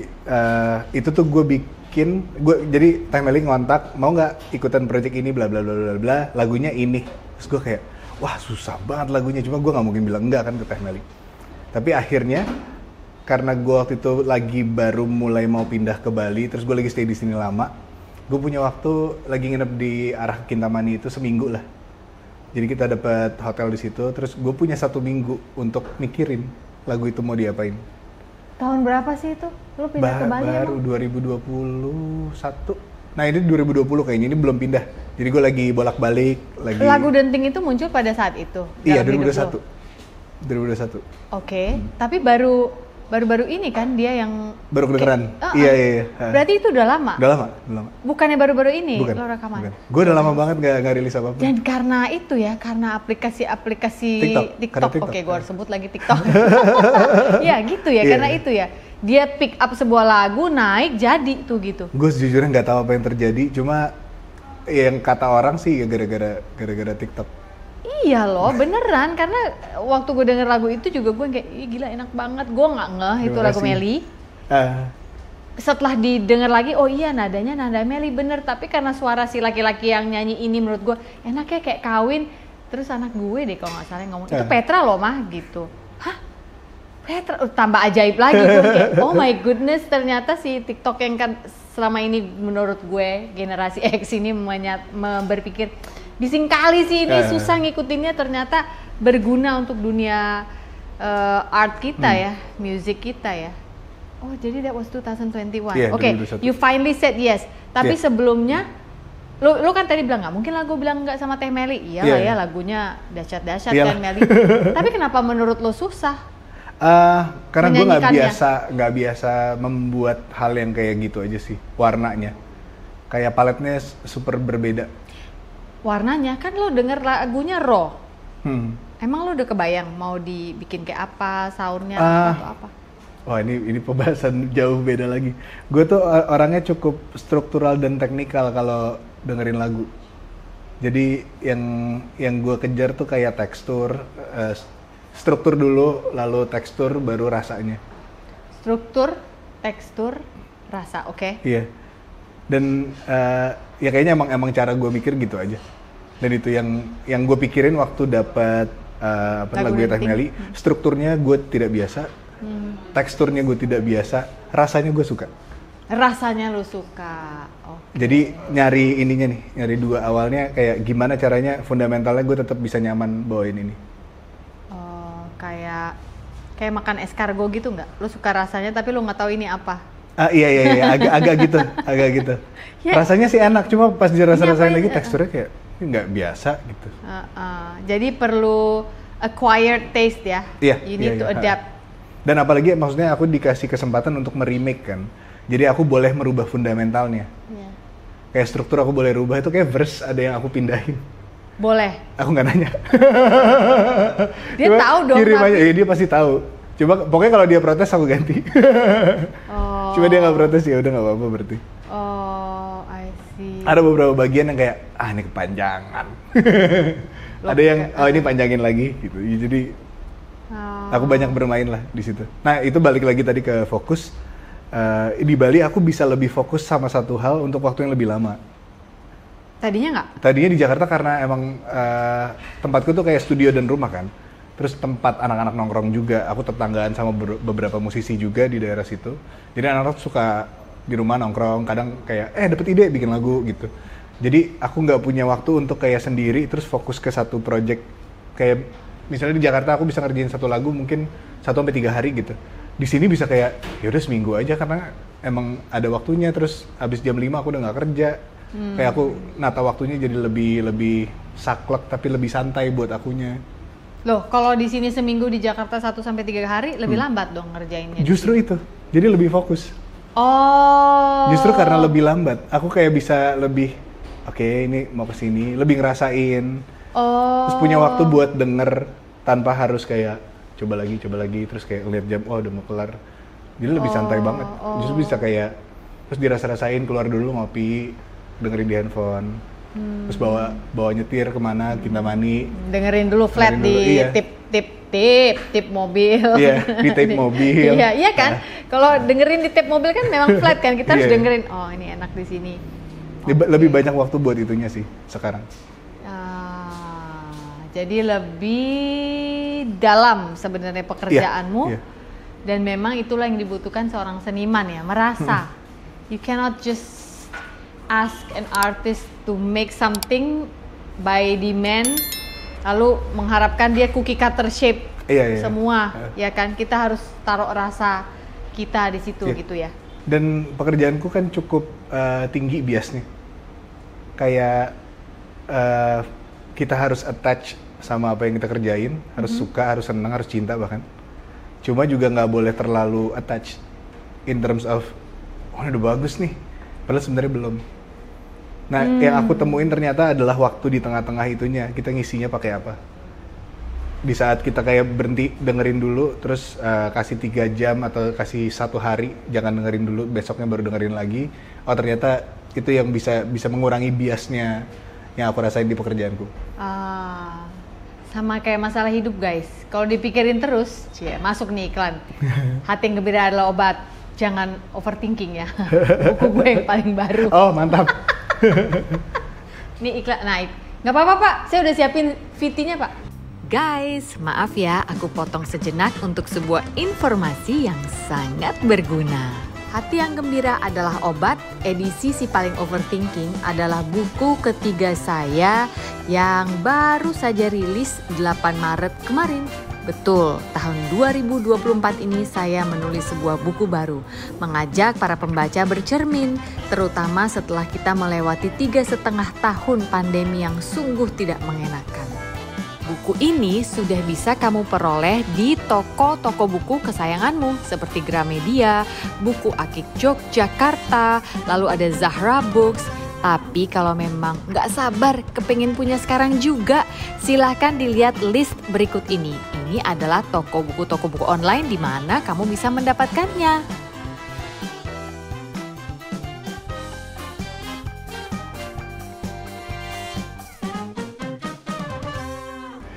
itu tuh gue bikin, jadi Teh Meli ngontak, mau nggak ikutan project ini, bla bla bla bla bla, lagunya ini. Terus gue kayak, wah susah banget lagunya, cuma gue nggak mungkin bilang enggak kan ke Teh Meli. Tapi akhirnya karena gue waktu itu lagi baru mulai mau pindah ke Bali, terus gue lagi stay di sini lama, gue punya waktu lagi nginep di arah Kintamani itu seminggu lah. Jadi kita dapat hotel di situ, terus gue punya 1 minggu untuk mikirin lagu itu mau diapain. Tahun berapa sih itu? Lu pindah ke Bali Baru emang? 2021. Nah ini 2020 kayaknya, ini belum pindah. Jadi gue lagi bolak-balik, lagi... Lagu Denting itu muncul pada saat itu? Iya, dalam hidup 2021. lu? Oke, tapi baru-baru ini kan dia yang... Baru kedengeran? Ah, Iya. Berarti itu udah lama? Udah lama. Bukannya baru-baru ini Bukan. lo rekaman? Gue udah lama banget nggak rilis apa-apa. Dan karena itu ya, karena aplikasi TikTok. Karena TikTok. Oke, gue harus sebut lagi TikTok. Ya gitu ya, Iya. karena itu ya. Dia pick up sebuah lagu, naik, jadi tuh gitu. Gue sejujurnya nggak tahu apa yang terjadi, cuma yang kata orang sih ya gara-gara TikTok. Iya loh, beneran. Karena waktu gue denger lagu itu juga gue kayak, ih gila enak banget. Gue nggak ngeh itu Terima lagu kasih. Meli. Ah, Setelah didengar lagi, oh iya nadanya nada Meli bener. Tapi karena suara si laki-laki yang nyanyi ini menurut gue enaknya kayak kawin. Terus anak gue deh kalau nggak salah yang ngomong, itu Petra loh mah gitu. Hah? Petra? Tambah ajaib lagi gue kayak, oh my goodness, ternyata si TikTok yang kan selama ini menurut gue generasi X ini berpikir bising kali sih ini susah ngikutinnya, ternyata berguna untuk dunia art kita ya, music kita ya. Oh jadi that was 2021. Iya, Oke, 2021. you finally said yes. Tapi Iya. sebelumnya lu kan tadi bilang nggak mungkin lah gue bilang nggak sama Teh Meli. Iyalah Iya. ya lagunya dahsyat-dahsyat Iyalah. kan Meli. Tapi kenapa menurut lo susah? Karena gue nggak Menyanyikannya. biasa membuat hal yang kayak gitu aja sih, warnanya. Kayak paletnya super berbeda. Warnanya kan lo denger lagunya raw. Hmm. Emang lo udah kebayang mau dibikin kayak apa, soundnya atau apa? Wah ini pembahasan jauh beda lagi. Gue tuh orangnya cukup struktural dan teknikal kalau dengerin lagu. Jadi yang gue kejar tuh kayak tekstur, struktur dulu, lalu tekstur, baru rasanya. Struktur, tekstur, rasa, oke? Iya. Dan ya kayaknya emang cara gue mikir gitu aja. Dan itu yang gue pikirin waktu dapat lagu Teh Meli. Strukturnya gue tidak biasa, teksturnya gue tidak biasa, rasanya gue suka. Rasanya lo suka, oke. Jadi nyari ininya nih, nyari dua awalnya kayak gimana caranya fundamentalnya gue tetap bisa nyaman bawain ini. Oh, kayak makan escargot gitu nggak? Lo suka rasanya tapi lo nggak tahu ini apa? Iya, agak gitu. Ya. Rasanya sih enak, cuma pas dirasa-rasain Nyapain, lagi teksturnya kayak ini nggak biasa gitu. Jadi perlu acquired taste ya? Iya. You need to iya. adapt. Dan apalagi maksudnya aku dikasih kesempatan untuk meremake kan. Jadi aku boleh merubah fundamentalnya. Iya. kayak struktur aku boleh rubah, itu kayak verse ada yang aku pindahin. Boleh. Aku nggak nanya. Dia Cuma tahu dong. kirim tapi- aja, ya dia pasti tahu. Cuma pokoknya kalau dia protes aku ganti. Oh. Cuma dia nggak protes, ya udah nggak apa-apa berarti. Oh, I see. Ada beberapa bagian yang kayak ini kepanjangan. Ada yang ini panjangin lagi gitu. Jadi Oh. aku banyak bermain lah di situ. Nah itu balik lagi tadi ke fokus. Di Bali aku bisa lebih fokus sama satu hal untuk waktu yang lebih lama. Tadinya nggak? Tadinya di Jakarta karena emang tempatku tuh kayak studio dan rumah kan. Terus tempat anak-anak nongkrong juga. Aku tetanggaan sama beberapa musisi juga di daerah situ. Jadi anak-anak suka di rumah nongkrong. Kadang kayak dapet ide bikin lagu gitu. Jadi aku nggak punya waktu untuk kayak sendiri terus fokus ke satu project. Kayak misalnya di Jakarta aku bisa ngerjain satu lagu mungkin 1-3 hari gitu. Di sini bisa kayak ya udah seminggu aja karena emang ada waktunya. Terus habis jam 5 aku udah nggak kerja. Kayak aku nata waktunya jadi lebih saklek tapi lebih santai buat akunya. Loh, kalau di sini seminggu, di Jakarta 1-3 hari lebih lambat dong ngerjainnya. Justru itu. Jadi lebih fokus. Oh. Justru karena lebih lambat, aku kayak bisa lebih oke, ini mau kesini, lebih ngerasain. Oh. Terus punya waktu buat denger tanpa harus kayak coba lagi terus kayak lihat jam udah mau kelar. Jadi lebih santai banget. Justru bisa kayak terus dirasa-rasain, keluar dulu ngopi, dengerin di handphone. Terus bawa nyetir kemana, Kintamani. Dengerin dulu flat Dengerin di dulu, iya. tip mobil. Iya, di tape mobil. Iya kan? Kalau dengerin di tape mobil kan memang flat kan, kita harus Iya. dengerin. Oh, ini enak di sini. Lebih banyak waktu buat itunya sih sekarang. Jadi lebih dalam sebenarnya pekerjaanmu. Iya. Dan memang itulah yang dibutuhkan seorang seniman ya, merasa. You cannot just ask an artist to make something by demand, lalu mengharapkan dia cookie cutter shape Iya. semua, ya kan? Kita harus taruh rasa kita di situ Iya. gitu ya. Dan pekerjaanku kan cukup tinggi biasnya. Kayak kita harus attach sama apa yang kita kerjain, harus suka, harus senang, harus cinta bahkan. Cuma juga nggak boleh terlalu attach in terms of udah bagus nih, padahal sebenarnya belum. Nah, yang aku temuin ternyata adalah waktu di tengah-tengah itunya, kita ngisinya pakai apa. Di saat kita kayak berhenti dengerin dulu, terus kasih 3 jam atau kasih 1 hari, jangan dengerin dulu, besoknya baru dengerin lagi. Oh ternyata itu yang bisa mengurangi biasnya yang aku rasain di pekerjaanku. Sama kayak masalah hidup guys, kalau dipikirin terus, masuk nih iklan. Hati yang gembira adalah obat, jangan overthinking ya. Buku gue yang paling baru. Oh mantap. Ini iklan naik. Nggak apa-apa Pak, saya udah siapin VT-nya Pak. Guys, maaf ya aku potong sejenak untuk sebuah informasi yang sangat berguna. Hati yang Gembira adalah obat, edisi Si Paling Overthinking adalah buku ketiga saya yang baru saja rilis 8 Maret kemarin. Betul, tahun 2024 ini saya menulis sebuah buku baru, mengajak para pembaca bercermin, terutama setelah kita melewati 3,5 tahun pandemi yang sungguh tidak mengenakan. Buku ini sudah bisa kamu peroleh di toko-toko buku kesayanganmu seperti Gramedia, Buku Akik Yogyakarta, lalu ada Zahra Books. Tapi kalau memang nggak sabar kepengen punya sekarang juga, silahkan dilihat list berikut ini. Ini adalah toko buku online di mana kamu bisa mendapatkannya.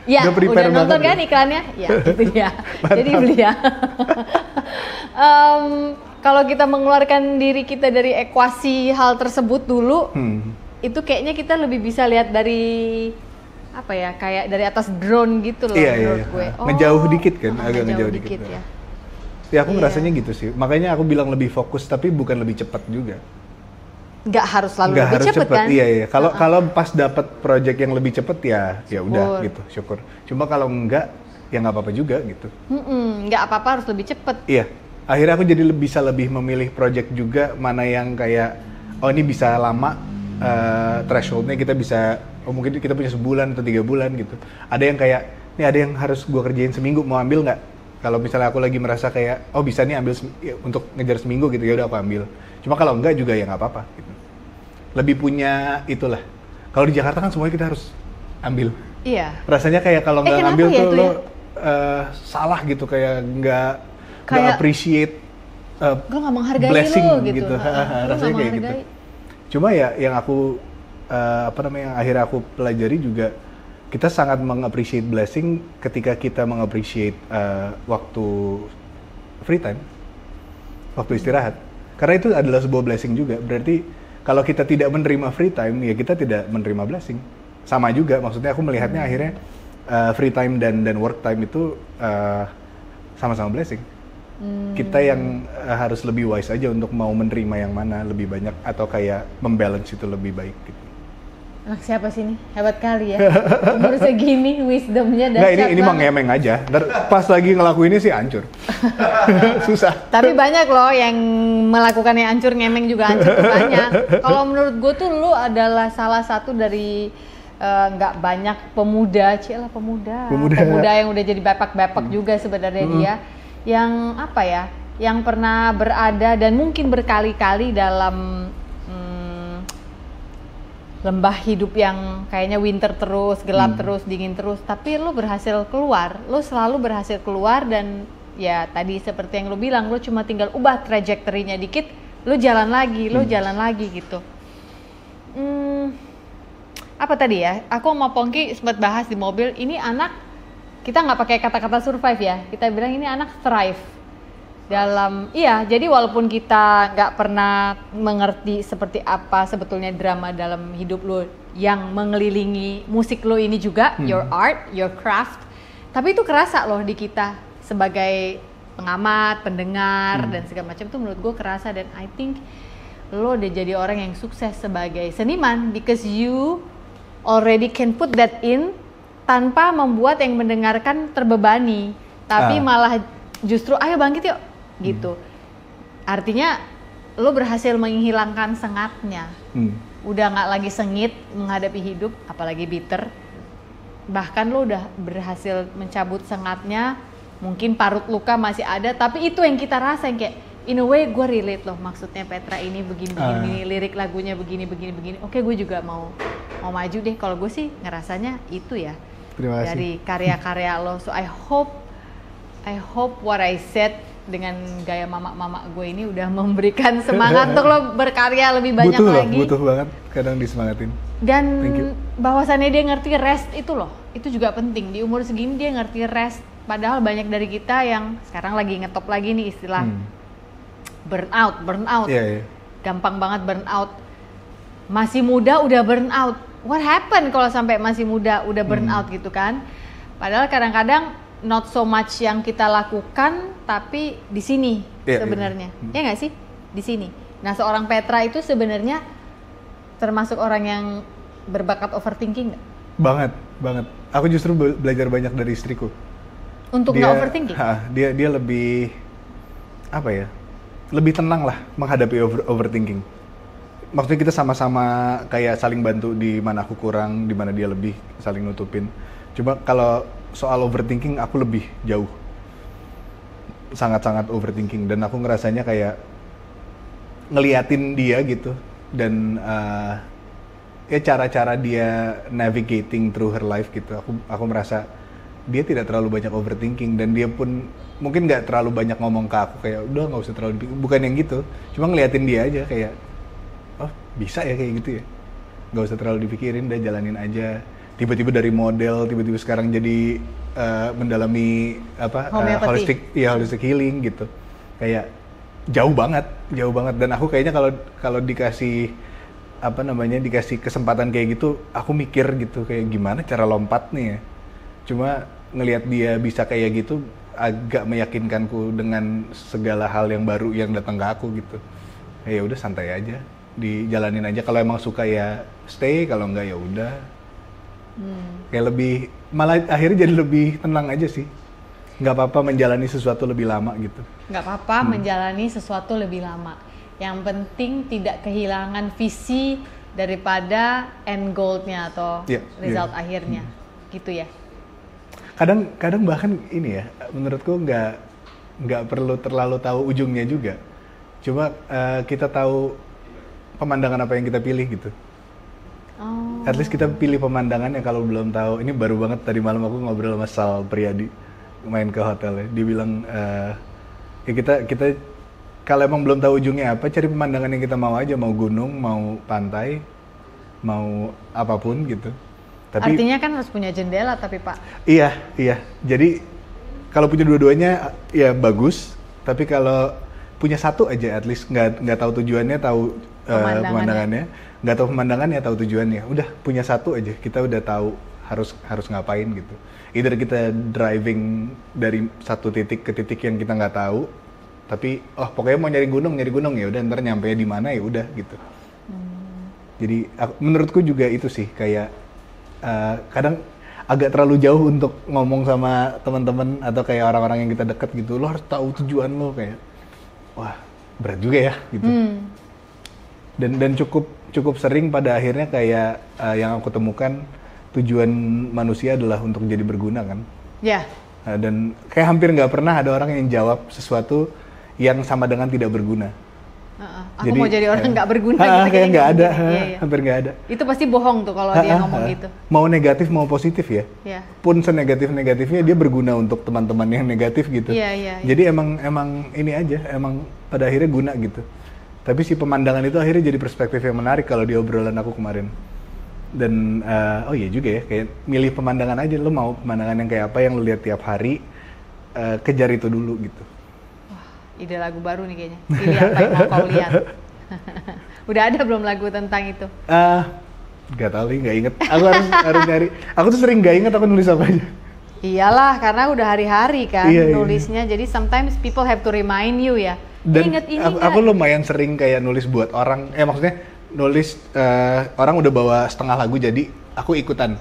Ya, Udah prepare udah nonton banget kan ya? iklannya? Ya, itu dia. Jadi beli ya. Kalau kita mengeluarkan diri kita dari ekuasi hal tersebut dulu, itu kayaknya kita lebih bisa lihat dari apa ya, kayak dari atas drone gitu loh menurut gue. Ngejauh dikit kan, agak ngejauh dikit. ya. Ya aku Iya. ngerasanya gitu sih. Makanya aku bilang lebih fokus tapi bukan lebih cepat juga. Nggak harus selalu Nggak lebih harus cepet cepet, kan? iya. Kalau pas dapat project yang lebih cepet ya udah Syukur. gitu, syukur. Cuma kalau enggak ya nggak apa-apa juga gitu. Nggak apa-apa harus lebih cepet. Iya. Akhirnya aku jadi bisa lebih memilih project juga mana yang kayak ini bisa lama thresholdnya kita bisa mungkin kita punya sebulan atau 3 bulan gitu. Ada yang kayak nih ada yang harus gua kerjain seminggu, mau ambil nggak? Kalau misalnya aku lagi merasa kayak bisa nih ambil untuk ngejar seminggu gitu, ya udah aku ambil. Cuma kalau enggak juga ya nggak apa-apa gitu. lebih punya itulah. Kalau di Jakarta kan semuanya kita harus ambil. Iya. Rasanya kayak kalau nggak kenapa ngambil ya tuh itu lo ya? Salah gitu, kayak nggak Kayak- appreciate Gue nggak menghargai blessing lo gitu. gitu. Gua nggak Rasanya kayak gitu. menghargai. Cuma ya yang aku yang akhirnya aku pelajari juga, kita sangat mengappreciate blessing ketika kita mengappreciate waktu free time, waktu istirahat. Karena itu adalah sebuah blessing juga. Berarti kalau kita tidak menerima free time, ya kita tidak menerima blessing. Sama juga, maksudnya aku melihatnya akhirnya free time dan work time itu sama-sama blessing. Kita yang harus lebih wise aja untuk mau menerima yang mana lebih banyak, atau kayak membalance itu lebih baik gitu. Anak siapa sih ini? Hebat kali ya. Umur segini wisdomnya Nggak, dahsyat ini mah banget. ngemeng aja. Ntar pas lagi ngelakuinnya sih hancur. Susah. Tapi banyak loh yang melakukan yang hancur, ngemeng juga hancur tuh banyak. Kalau menurut gue tuh lu adalah salah satu dari nggak banyak pemuda yang udah jadi bapak-bapak juga sebenarnya dia, yang apa ya, yang pernah berada dan mungkin berkali-kali dalam lembah hidup yang kayaknya winter terus, gelap terus, dingin terus, tapi lu berhasil keluar, lu selalu berhasil keluar. Dan ya tadi seperti yang lu bilang, lu cuma tinggal ubah trajektorinya dikit, lu jalan lagi gitu. Apa tadi ya, aku sama Pongki sempat bahas di mobil, ini anak, kita nggak pakai kata-kata survive ya, kita bilang ini anak thrive dalam, iya, jadi walaupun kita nggak pernah mengerti seperti apa sebetulnya drama dalam hidup lo yang mengelilingi musik lo ini juga, your art, your craft, tapi itu kerasa loh di kita sebagai pengamat, pendengar dan segala macam, itu menurut gue kerasa. Dan I think lo udah jadi orang yang sukses sebagai seniman because you already can put that in tanpa membuat yang mendengarkan terbebani, tapi malah justru ayo bangkit yuk gitu. Artinya lo berhasil menghilangkan sengatnya. Udah nggak lagi sengit menghadapi hidup, apalagi bitter. Bahkan lo udah berhasil mencabut sengatnya. Mungkin parut luka masih ada, tapi itu yang kita rasain, kayak in a way gue relate loh, maksudnya Petra ini begini, lirik lagunya begini. Oke, gue juga mau maju deh. Kalau gue sih ngerasanya itu ya. Terima kasih. Dari karya-karya lo. So I hope what I said dengan gaya mama gue ini udah memberikan semangat untuk lo berkarya lebih banyak lagi. Butuh banget kadang disemangatin. Dan bahwasannya dia ngerti rest itu loh, itu juga penting. Di umur segini dia ngerti rest. Padahal banyak dari kita yang sekarang lagi ngetop lagi nih istilah burnout. Yeah. Gampang banget burnout. Masih muda udah burnout. What happened kalau sampai masih muda udah burnout gitu kan? Padahal kadang-kadang not so much yang kita lakukan, tapi di sini sebenarnya. Ya nggak sih? Di sini. Nah, seorang Petra itu sebenarnya termasuk orang yang berbakat overthinking nggak? Banget. Aku justru belajar banyak dari istriku. Untuk nggak overthinking? Dia lebih apa ya? Lebih tenang lah menghadapi overthinking. Maksudnya kita sama-sama kayak saling bantu, di mana aku kurang, di mana dia lebih, saling nutupin. Cuma kalau soal overthinking aku lebih jauh. Sangat-sangat overthinking, dan aku ngerasanya kayak ngeliatin dia gitu, dan ya cara-cara dia navigating through her life gitu. Aku merasa dia tidak terlalu banyak overthinking, dan dia pun mungkin nggak terlalu banyak ngomong ke aku kayak udah nggak usah terlalu dipikir, bukan yang gitu, cuma ngeliatin dia aja kayak oh bisa ya kayak gitu ya, nggak usah terlalu dipikirin, udah jalanin aja. Tiba-tiba dari model, tiba-tiba sekarang jadi mendalami holistic healing gitu, kayak jauh banget. Dan aku kayaknya kalau dikasih dikasih kesempatan kayak gitu, aku mikir gitu kayak gimana cara lompatnya ya. Cuma ngelihat dia bisa kayak gitu agak meyakinkanku dengan segala hal yang baru yang datang ke aku gitu. Ya udah santai aja, dijalanin aja. Kalau emang suka ya stay, kalau enggak ya udah. Kayak lebih, malah akhirnya jadi lebih tenang aja sih. Nggak apa-apa menjalani sesuatu lebih lama gitu. Nggak apa-apa menjalani sesuatu lebih lama. Yang penting tidak kehilangan visi daripada end goal-nya atau result akhirnya. Gitu ya. Kadang bahkan ini ya, menurutku nggak perlu terlalu tahu ujungnya juga. Cuma kita tahu pemandangan apa yang kita pilih gitu. Oh. At least kita pilih pemandangannya kalau belum tahu. Ini baru banget tadi malam aku ngobrol sama Sal Priadi main ke hotel ya. Dia bilang ya kita kalau emang belum tahu ujungnya apa, cari pemandangan yang kita mau aja, mau gunung, mau pantai, mau apapun gitu. Tapi Artinya kan harus punya jendela tapi Pak. iya. Jadi kalau punya dua-duanya ya bagus, tapi kalau punya satu aja at least nggak tahu tujuannya, tahu pemandangannya, nggak tahu pemandangannya, tahu tujuannya. Udah punya satu aja, kita udah tahu harus ngapain gitu. Either kita driving dari satu titik ke titik yang kita nggak tahu, tapi pokoknya mau nyari gunung ya udah, ntar nyampe di mana ya udah gitu. Jadi menurutku juga itu sih kayak kadang agak terlalu jauh untuk ngomong sama teman-teman atau kayak orang-orang yang kita deket gitu. Lo harus tahu tujuan lo, kayak wah berat juga ya gitu. Dan cukup sering pada akhirnya kayak yang aku temukan tujuan manusia adalah untuk jadi berguna kan. Ya. Dan kayak hampir nggak pernah ada orang yang jawab sesuatu yang sama dengan tidak berguna. Aku mau jadi orang nggak berguna gitu. Kayak nggak ada, Iya. hampir nggak ada. Itu pasti bohong tuh kalau dia ngomong gitu. Mau negatif mau positif ya. Iya. Pun senegatif-negatifnya dia berguna untuk teman-teman yang negatif gitu. Iya. Jadi emang ini aja, emang pada akhirnya guna gitu. Tapi si pemandangan itu akhirnya jadi perspektif yang menarik kalau di obrolan aku kemarin. Dan iya juga ya, kayak milih pemandangan aja. Lo mau pemandangan yang kayak apa yang lo lihat tiap hari, kejar itu dulu gitu. Ide lagu baru nih kayaknya. Pilih apa yang mau kau lihat. Udah ada belum lagu tentang itu? Gak tau nih, gak inget. Aku harus nyari. Aku tuh sering gak inget aku nulis apa aja. Iyalah, karena udah hari-hari kan Iya. nulisnya. Jadi sometimes people have to remind you ya. Dan Ingat ini aku lumayan sering kayak nulis buat orang. Maksudnya nulis orang udah bawa setengah lagu jadi aku ikutan.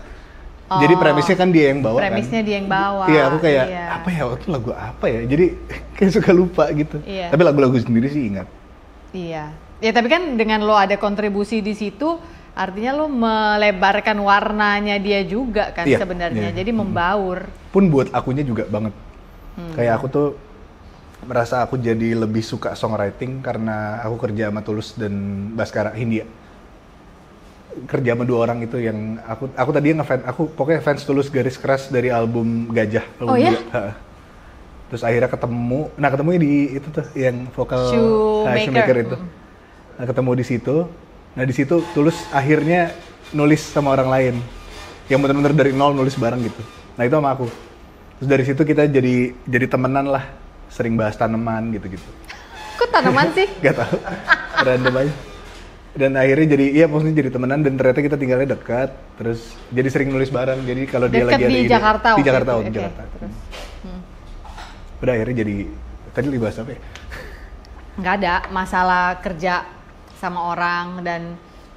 Jadi premisnya kan dia yang bawa. Premisnya kan? dia yang bawa. Iya, aku kayak iya. apa ya, itu lagu apa ya? Jadi kayak suka lupa gitu. Iya. Tapi lagu-lagu sendiri sih ingat. Iya. Ya tapi kan dengan lo ada kontribusi di situ, artinya lo melebarkan warnanya dia juga kan Iya, sebenarnya. iya. Jadi membaur. Pun buat akunya juga banget. Kayak aku tuh merasa aku jadi lebih suka songwriting karena aku kerja sama Tulus dan Baskara Hindia. Kerja sama dua orang itu yang aku tadinya ngefans, aku pokoknya fans Tulus garis keras dari album Gajah. Album Oh ya? Terus akhirnya ketemunya di itu tuh yang vokal Shoemaker itu. Nah, ketemu di situ. Nah di situ Tulus akhirnya nulis sama orang lain yang benar-benar dari nol nulis bareng gitu. Nah itu sama aku. Terus dari situ kita jadi temenan lah, sering bahas tanaman gitu-gitu. Kok tanaman sih? Gak tau, random aja. Dan akhirnya maksudnya jadi temenan dan ternyata kita tinggalnya dekat, terus jadi sering nulis bareng. Jadi kalau dia Dekat lagi ada di ide, Jakarta di waktu Jakarta, itu, di oke. Jakarta. Terus. Udah akhirnya jadi tadi dibahas apa ya? Nggak ada masalah kerja sama orang dan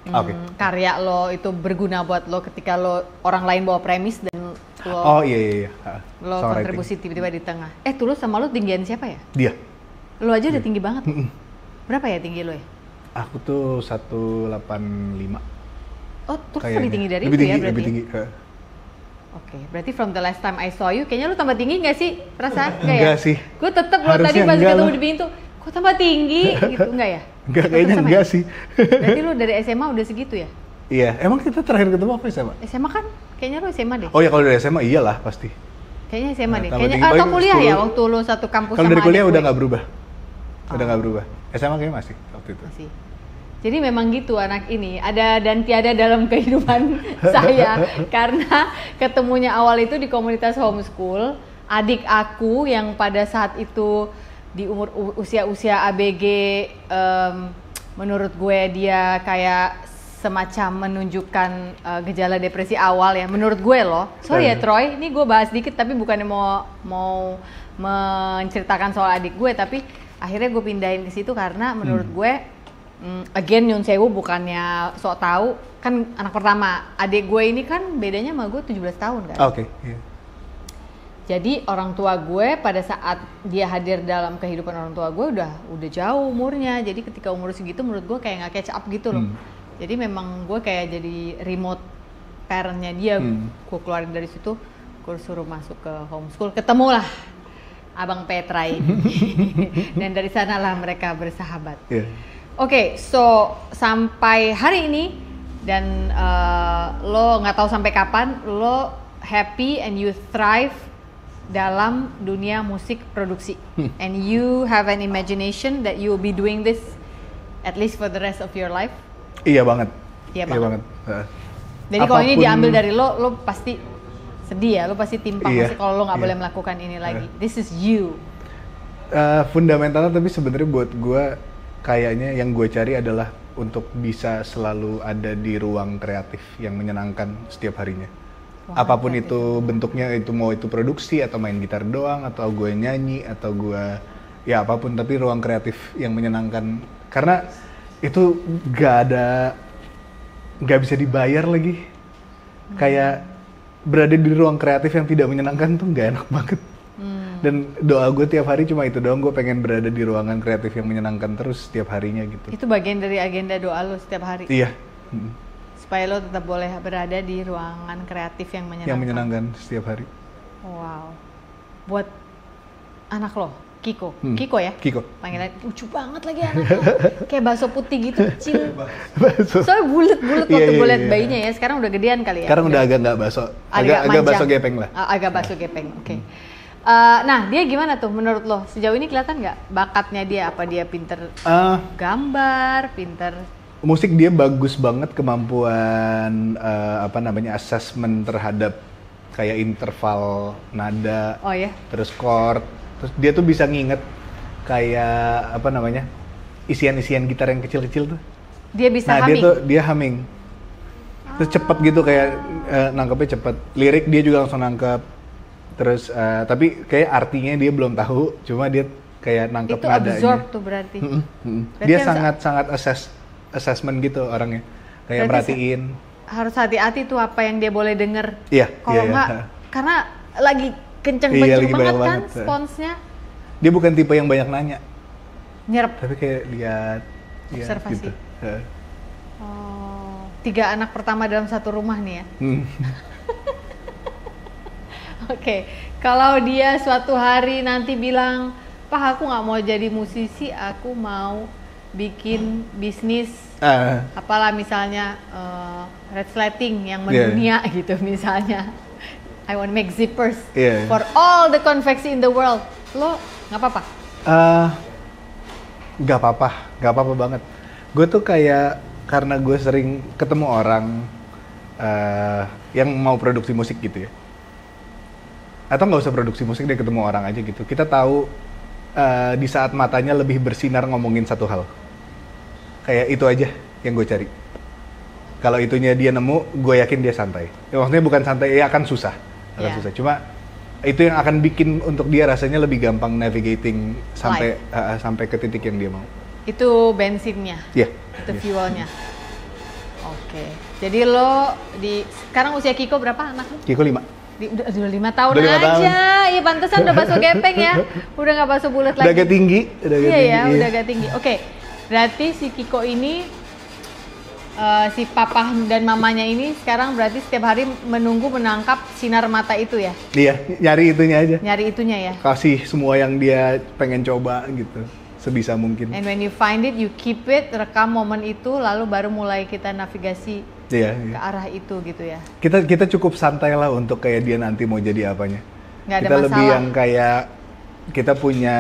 Oke. karya lo itu berguna buat lo ketika lo orang lain bawa premis dan lo Oh iya. lo Songwriting. kontribusi tiba-tiba di tengah. Tulus sama lo tinggian siapa ya? Dia. Lo aja udah tinggi banget. Berapa ya tinggi lo ya? Aku tuh 185. Oh, Tulus Kayaknya. lebih tinggi dari Lebih itu tinggi, ya berarti? lebih tinggi. Oke, berarti from the last time I saw you, kayaknya lu tambah tinggi nggak sih? Perasaan nggak ya? Enggak sih. Gue tetep lo Harusnya tadi pas enggak ketemu lah. di pintu, kok tambah tinggi gitu, enggak ya? Enggak, Tetep kayaknya sama enggak ya? sih. Berarti lu dari SMA udah segitu ya? Iya, emang kita terakhir ketemu apa SMA? SMA kan? Kayaknya lu SMA deh. Oh ya kalau dari SMA iyalah pasti. Kayaknya SMA deh. tambah Kayaknya tinggi atau paling kuliah ya 10. waktu lu satu kampus Kalau sama dari kuliah adik udah gue. nggak berubah. Udah Oh. nggak berubah. SMA kayaknya masih waktu itu. Masih. Jadi memang gitu anak ini, ada dan tiada dalam kehidupan saya karena ketemunya awal itu di komunitas homeschool. Adik aku yang pada saat itu di usia ABG, menurut gue dia kayak semacam menunjukkan gejala depresi awal ya, menurut gue loh. Sorry ya Troy, ini gue bahas dikit tapi bukannya mau menceritakan soal adik gue, tapi akhirnya gue pindahin ke situ karena menurut gue again Nyun Sewu bukannya sok tahu, kan anak pertama. Adik gue ini kan bedanya sama gue 17 tahun kan. Oke. Iya. Jadi orang tua gue pada saat dia hadir dalam kehidupan orang tua gue udah jauh umurnya. Jadi ketika umur segitu menurut gue kayak nggak catch up gitu loh. Jadi memang gue kayak jadi remote parentnya dia. Gue keluarin dari situ, gue suruh masuk ke homeschool. Ketemulah Abang Petra ini. Dan dari sanalah mereka bersahabat. Iya. Oke, so sampai hari ini dan lo nggak tahu sampai kapan lo happy and you thrive dalam dunia musik produksi, and you have an imagination that you will be doing this at least for the rest of your life. Iya banget. Iya banget. Heeh. Jadi kalau ini diambil dari lo pasti sedih ya, lo pasti timpang Iya, kalau lo nggak iya. boleh melakukan ini lagi. This is you. Fundamentalnya tapi sebenarnya buat gue kayaknya yang gue cari adalah untuk bisa selalu ada di ruang kreatif yang menyenangkan setiap harinya. Wah, Apapun kreatif. itu bentuknya, itu mau itu produksi atau main gitar doang atau gue nyanyi atau gue ya apapun, tapi ruang kreatif yang menyenangkan, karena itu nggak bisa dibayar lagi. Kayak berada di ruang kreatif yang tidak menyenangkan tuh nggak enak banget. Dan doa gue tiap hari cuma itu doang, gue pengen berada di ruangan kreatif yang menyenangkan terus setiap harinya gitu. Itu bagian dari agenda doa lo setiap hari. Iya. Supaya lo tetap boleh berada di ruangan kreatif yang menyenangkan. Yang menyenangkan setiap hari. Wow. Buat anak lo, Kiko. Hmm. Kiko ya? Kiko. Panggilan lucu banget lagi anaknya. Kayak bakso putih gitu kecil. Bakso. Soalnya bulet-bulet waktu Iya, gue liat iya. bayinya ya. Sekarang udah gedean kali ya. Sekarang udah agak nggak bakso, agak manjang. bakso gepeng lah. Agak bakso gepeng, oke. Nah, dia gimana tuh menurut lo? Sejauh ini kelihatan nggak bakatnya dia? Apa dia pinter gambar, pinter... Musik dia bagus banget, kemampuan assessment terhadap kayak interval nada, Oh ya? terus chord, terus dia tuh bisa nginget kayak isian-isian gitar yang kecil-kecil tuh. Dia bisa Nah humming? dia humming, terus cepet gitu kayak nangkepnya cepet. Lirik dia juga langsung nangkep. Terus tapi kayak artinya dia belum tahu, cuma dia kayak nangkep Itu nadanya. absorb tuh berarti. Berarti Dia harus- sangat assessment gitu orangnya, kayak Berarti merhatiin. Harus hati-hati tuh apa yang dia boleh denger. Iya. Kalau iya, nggak, iya. karena lagi kenceng Iya, banget lagi kan banyak banget. sponsnya. Dia bukan tipe yang banyak nanya, Nyerap. tapi kayak lihat Observasi. gitu. Oh, 3 anak pertama dalam satu rumah nih ya. Oke, kalau dia suatu hari nanti bilang, "Pak, aku nggak mau jadi musisi, aku mau bikin bisnis, apalah misalnya resleting yang mendunia gitu misalnya. I want make zippers Yeah. for all the konveksi in the world." Lo nggak apa-apa? Nggak apa-apa banget. Gue tuh kayak, karena gue sering ketemu orang yang mau produksi musik gitu ya, atau nggak usah produksi musik, dia ketemu orang aja gitu, kita tahu di saat matanya lebih bersinar ngomongin satu hal, kayak itu aja yang gue cari. Kalau itunya dia nemu, gue yakin dia santai. Ya, maksudnya bukan santai, ya akan susah. Yeah. Susah. Cuma itu yang akan bikin untuk dia rasanya lebih gampang navigating sampai ke titik yang dia mau. Itu bensinnya, Iya. itu fuelnya. Oke, jadi lo sekarang usia Kiko berapa anak lo? Kiko 5. Udah 5 tahun Udah 5 tahun. aja. Iya pantesan udah bakso gepeng ya. Udah nggak bakso bulat lagi. Udah agak tinggi. Iya ya, udah agak tinggi. Oke. Berarti si Kiko ini si papa dan mamanya ini sekarang berarti setiap hari menunggu menangkap sinar mata itu ya. Iya, nyari itunya aja. Nyari itunya ya. Kasih semua yang dia pengen coba gitu, sebisa mungkin. And when you find it, you keep it, rekam momen itu, lalu baru mulai kita navigasi Iya. ke arah itu gitu ya. Kita cukup santai lah untuk kayak dia nanti mau jadi apanya. Nggak ada Kita lebih masalah. yang kayak kita punya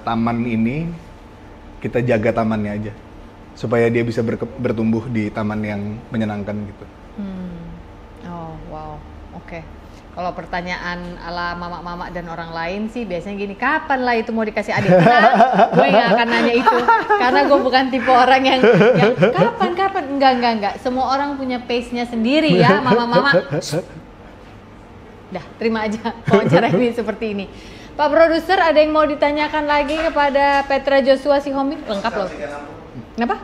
taman ini, kita jaga tamannya aja supaya dia bisa bertumbuh di taman yang menyenangkan gitu. Oh wow, oke. Kalau pertanyaan ala mama-mama dan orang lain sih biasanya gini, kapan lah itu mau dikasih adik? Nah, gue nggak akan nanya itu, karena gue bukan tipe orang yang kapan? Enggak. Semua orang punya pace-nya sendiri ya, mama-mama. Dah, terima aja wawancara ini seperti ini. Pak Produser, ada yang mau ditanyakan lagi kepada Petra Joshua Sihombing? Lengkap loh. Kenapa?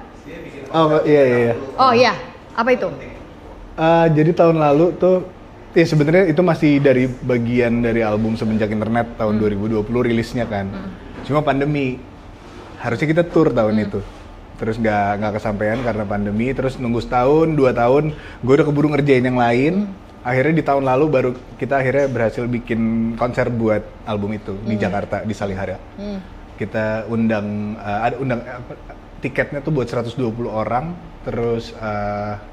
Oh iya. Oh iya, apa itu? Jadi tahun lalu tuh, ya sebenarnya itu masih dari bagian dari album Semenjak Internet tahun 2020 rilisnya kan. Cuma pandemi, harusnya kita tour tahun itu. Terus nggak kesampaian karena pandemi, terus nunggu setahun, 2 tahun, gue udah keburu ngerjain yang lain. Akhirnya di tahun lalu baru kita akhirnya berhasil bikin konser buat album itu di Jakarta, di Salihara. Kita undang tiketnya tuh buat 120 orang, terus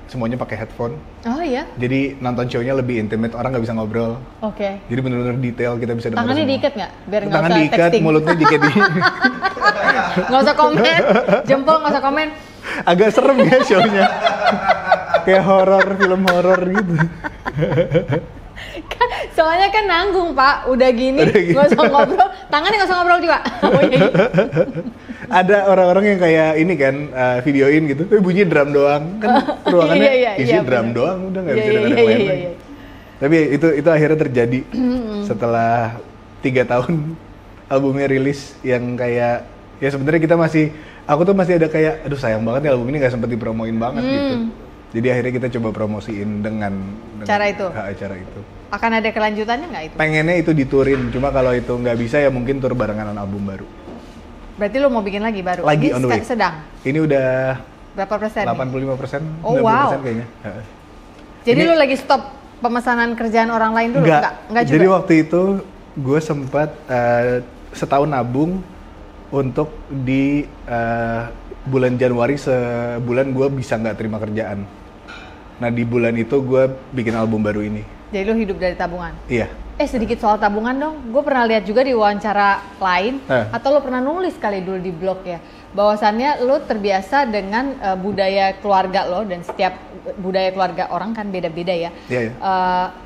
semuanya pakai headphone. Oh iya? Jadi nonton show-nya lebih intimate, orang nggak bisa ngobrol. Oke. Jadi benar-benar detail, kita bisa dengar Tangannya semua. diikat nggak? Biar nggak Tangan usah diikat, texting. mulutnya diikat di... Nggak usah komen, jempol nggak usah komen. Agak serem ya show-nya. Kayak horor, film horor gitu. Soalnya kan nanggung Pak, udah gini Udah gini. nggak usah ngobrol, tangannya nggak usah ngobrol juga. Oh, iya. Ada orang-orang yang kayak ini kan, videoin gitu, bunyi drum doang. Kan ruangannya isi drum bener. doang, udah nggak bisa Iya, dengar iya, yang lain iya, lagi. iya. Tapi itu akhirnya terjadi setelah 3 tahun albumnya rilis yang kayak ya sebenarnya aku tuh masih ada kayak aduh sayang banget ya album ini nggak sempet dipromoin banget gitu. Jadi akhirnya kita coba promosiin dengan Cara itu? Acara itu. Akan ada kelanjutannya nggak itu? Pengennya itu diturin, cuma kalau itu nggak bisa ya mungkin tur barengan album baru. Berarti lo mau bikin lagi baru? Lagi Ini on the way. sedang? Ini udah Berapa persen? 85%, Oh, 90% wow. kayaknya. Jadi Ini- lo lagi stop pemesanan kerjaan orang lain dulu? Enggak juga? Jadi waktu itu gue sempat setahun nabung untuk di bulan Januari sebulan gue bisa nggak terima kerjaan. Nah di bulan itu gue bikin album baru ini. Jadi lo hidup dari tabungan? Iya. Sedikit soal tabungan dong. Gue pernah lihat juga di wawancara lain, atau lo pernah nulis kali dulu di blog ya, bahwasannya lo terbiasa dengan budaya keluarga lo, dan setiap budaya keluarga orang kan beda-beda ya. Iya, iya.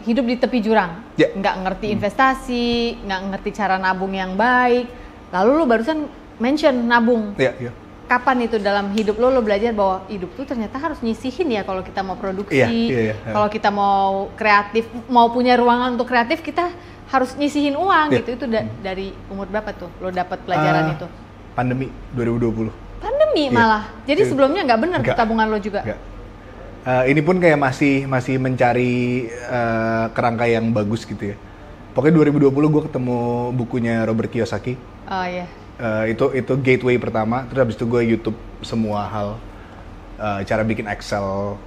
Hidup di tepi jurang, Iya. nggak ngerti investasi, nggak ngerti cara nabung yang baik. Lalu lo barusan mention nabung. Iya, iya. Kapan itu dalam hidup lo belajar bahwa hidup tuh ternyata harus nyisihin ya kalau kita mau produksi, Iya. kalau kita mau kreatif, mau punya ruangan untuk kreatif, kita harus nyisihin uang Iya. gitu. Itu dari umur berapa tuh lo dapat pelajaran itu? Pandemi 2020. Pandemi Iya. malah. Jadi Iya. sebelumnya nggak bener Nggak. tabungan lo juga. Enggak. Ini pun kayak masih mencari kerangka yang bagus gitu ya. Pokoknya 2020 gue ketemu bukunya Robert Kiyosaki. Oh iya. Itu gateway pertama, terus habis itu gue YouTube semua hal, cara bikin Excel,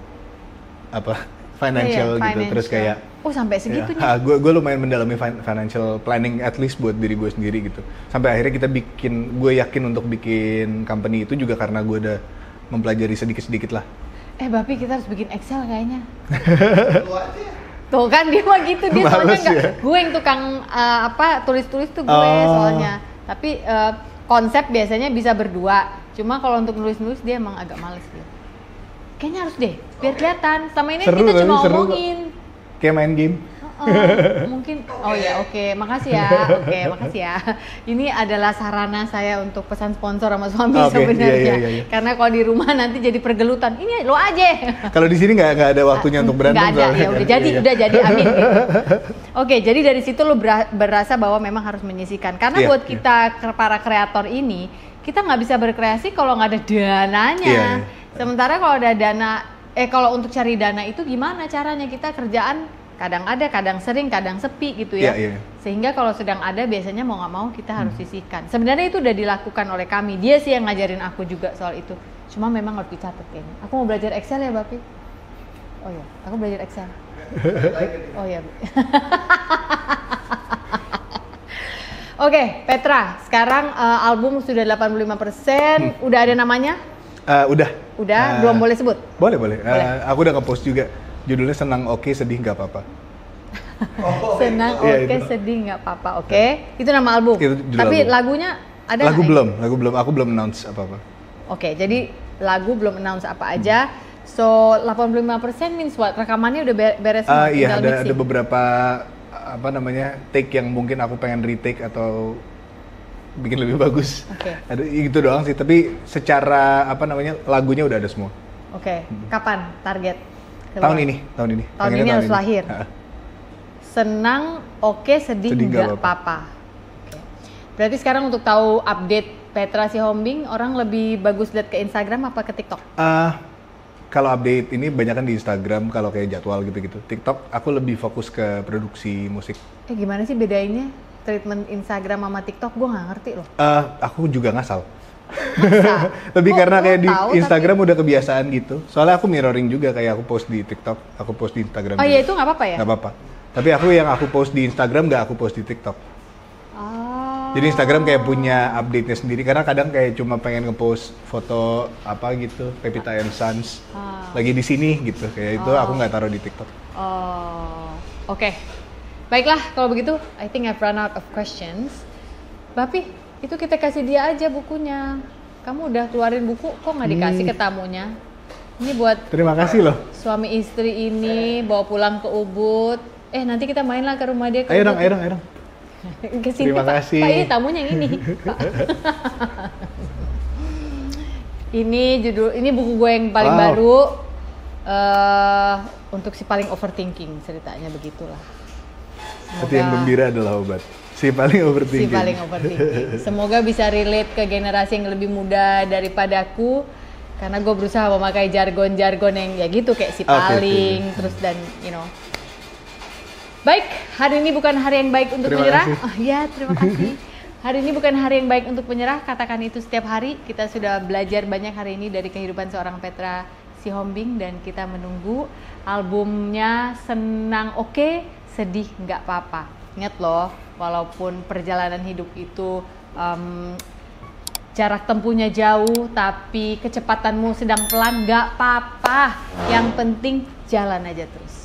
financial Iya, gitu, terus kayak sampai segitunya. gue lumayan mendalami financial planning at least buat diri gue sendiri gitu, sampai akhirnya gue yakin untuk bikin company itu juga karena gue udah mempelajari sedikit-sedikit lah. Bapi kita harus bikin Excel kayaknya. Lu aja. Tuh kan dia mah gitu, dia soalnya Males nggak, ya? gue yang tukang tulis-tulis tuh gue soalnya. Tapi konsep biasanya bisa berdua. Cuma kalau untuk nulis-nulis dia emang agak males gitu. Kayaknya harus deh, biar kelihatan. Sama ini Seru, kita tapi cuma seru kok. ngomongin. Kayak main game. Mungkin, oke, makasih ya, makasih ya. Ini adalah sarana saya untuk pesan sponsor sama suami Oke, sebenarnya. iya. Karena kalau di rumah nanti jadi pergelutan. Ini lo aja. Kalau di sini nggak ada waktunya untuk berantem. Nggak ada, soalnya ya kan. udah jadi, Iya. udah jadi, amin. Gitu. Oke, jadi dari situ lo berasa bahwa memang harus menyisihkan. Karena Iya, buat kita para kreator ini, kita nggak bisa berkreasi kalau nggak ada dananya. Iya. Sementara kalau ada dana, kalau untuk cari dana itu gimana caranya? Kita kerjaan kadang ada, kadang sering, kadang sepi gitu ya. Iya. Sehingga kalau sedang ada biasanya mau nggak mau kita harus sisihkan. Sebenarnya itu udah dilakukan oleh kami. Dia sih yang ngajarin aku juga soal itu. Cuma memang harus dicatat kayaknya. Aku mau belajar Excel ya, Bapi. Oh iya, aku belajar Excel. Oh iya. Oke, Petra, sekarang album sudah 85%, udah ada namanya? Udah. Udah, belum boleh sebut? Boleh. Boleh. Aku udah nge-post juga. Judulnya Senang Oke Sedih Nggak Apa-apa. Senang, Iya, oke, itu. sedih, nggak apa-apa. Oke, itu nama album. Itu judul Tapi album. lagunya ada Lagu nggak? belum. Aku belum announce apa-apa. Oke, jadi lagu belum announce apa aja. So, 85% means what? Rekamannya udah beres semua? Iya, tinggal ada mixing? beberapa take yang mungkin aku pengen retake atau bikin lebih bagus. Oke. Ada gitu doang sih, tapi secara lagunya udah ada semua. Oke, kapan target? keluar? Tahun ini. Tahun Pengennya ini harus lahir. Ha. Senang, oke, sedih, Sedih nggak nggak apa-apa. Oke. Berarti sekarang untuk tahu update Petra Sihombing, orang lebih bagus lihat ke Instagram apa ke TikTok? Kalau update ini banyak kan di Instagram, kalau kayak jadwal gitu-gitu. TikTok aku lebih fokus ke produksi musik. Gimana sih bedainnya? Treatment Instagram sama TikTok gue nggak ngerti loh. Aku juga ngasal. Masa? Lebih Gua- karena gua kayak di tahu, Instagram udah kebiasaan gitu. Soalnya aku mirroring juga, kayak aku post di TikTok, aku post di Instagram. Oh juga. iya, itu nggak apa-apa ya? Nggak apa-apa. Tapi yang aku post di Instagram nggak aku post di TikTok. Jadi Instagram kayak punya update-nya sendiri karena kadang kayak cuma pengen ngepost foto apa gitu, Pevita and Sons lagi di sini gitu. Kayak itu aku nggak taruh di TikTok. Oh, oke. Baiklah, kalau begitu, I think I've run out of questions. Bapi, itu kita kasih dia aja bukunya. Kamu udah keluarin buku, kok nggak dikasih ke tamunya? Ini buat Terima kasih loh. suami istri ini, bawa pulang ke Ubud. Nanti kita main lah ke rumah dia. Ayo dong. Kesini, Terima Pak. kasih. Pak, ini tamunya yang ini. Pak. Ini buku gue yang paling baru. Untuk si paling overthinking, ceritanya begitulah. Tapi yang gembira adalah obat. Si paling overthinking. Semoga bisa relate ke generasi yang lebih muda daripadaku. Karena gue berusaha memakai jargon-jargon yang ya gitu kayak si paling, terus dan Baik, hari ini bukan hari yang baik untuk menyerah. Terima kasih. Hari ini bukan hari yang baik untuk menyerah, katakan itu setiap hari. Kita sudah belajar banyak hari ini dari kehidupan seorang Petra Sihombing dan kita menunggu albumnya. Senang oke, sedih nggak apa-apa. Ingat loh, walaupun perjalanan hidup itu jarak tempuhnya jauh, tapi kecepatanmu sedang pelan, nggak apa-apa. Yang penting jalan aja terus.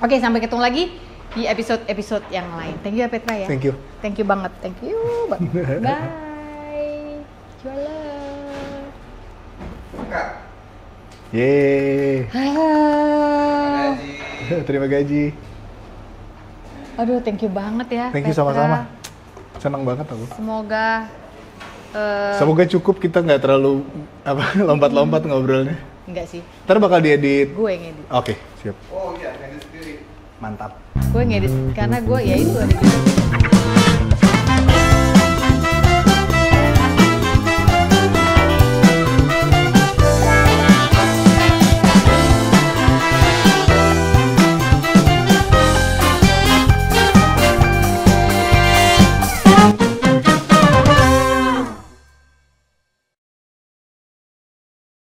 Oke, sampai ketemu lagi di episode yang lain. Thank you ya Petra ya. Thank you. Thank you banget. Thank you banget. Bye. Jualan. Yeay. Gaji. Terima gaji. Aduh, thank you banget ya. Thank you Petra. sama-sama. Senang banget aku. Semoga cukup kita nggak terlalu lompat-lompat ngobrolnya. enggak sih. Ntar bakal diedit. Gue yang edit. Oke, siap. Oh iya, ngedit sendiri. Mantap. Gue ngedit karena gue ya itu ada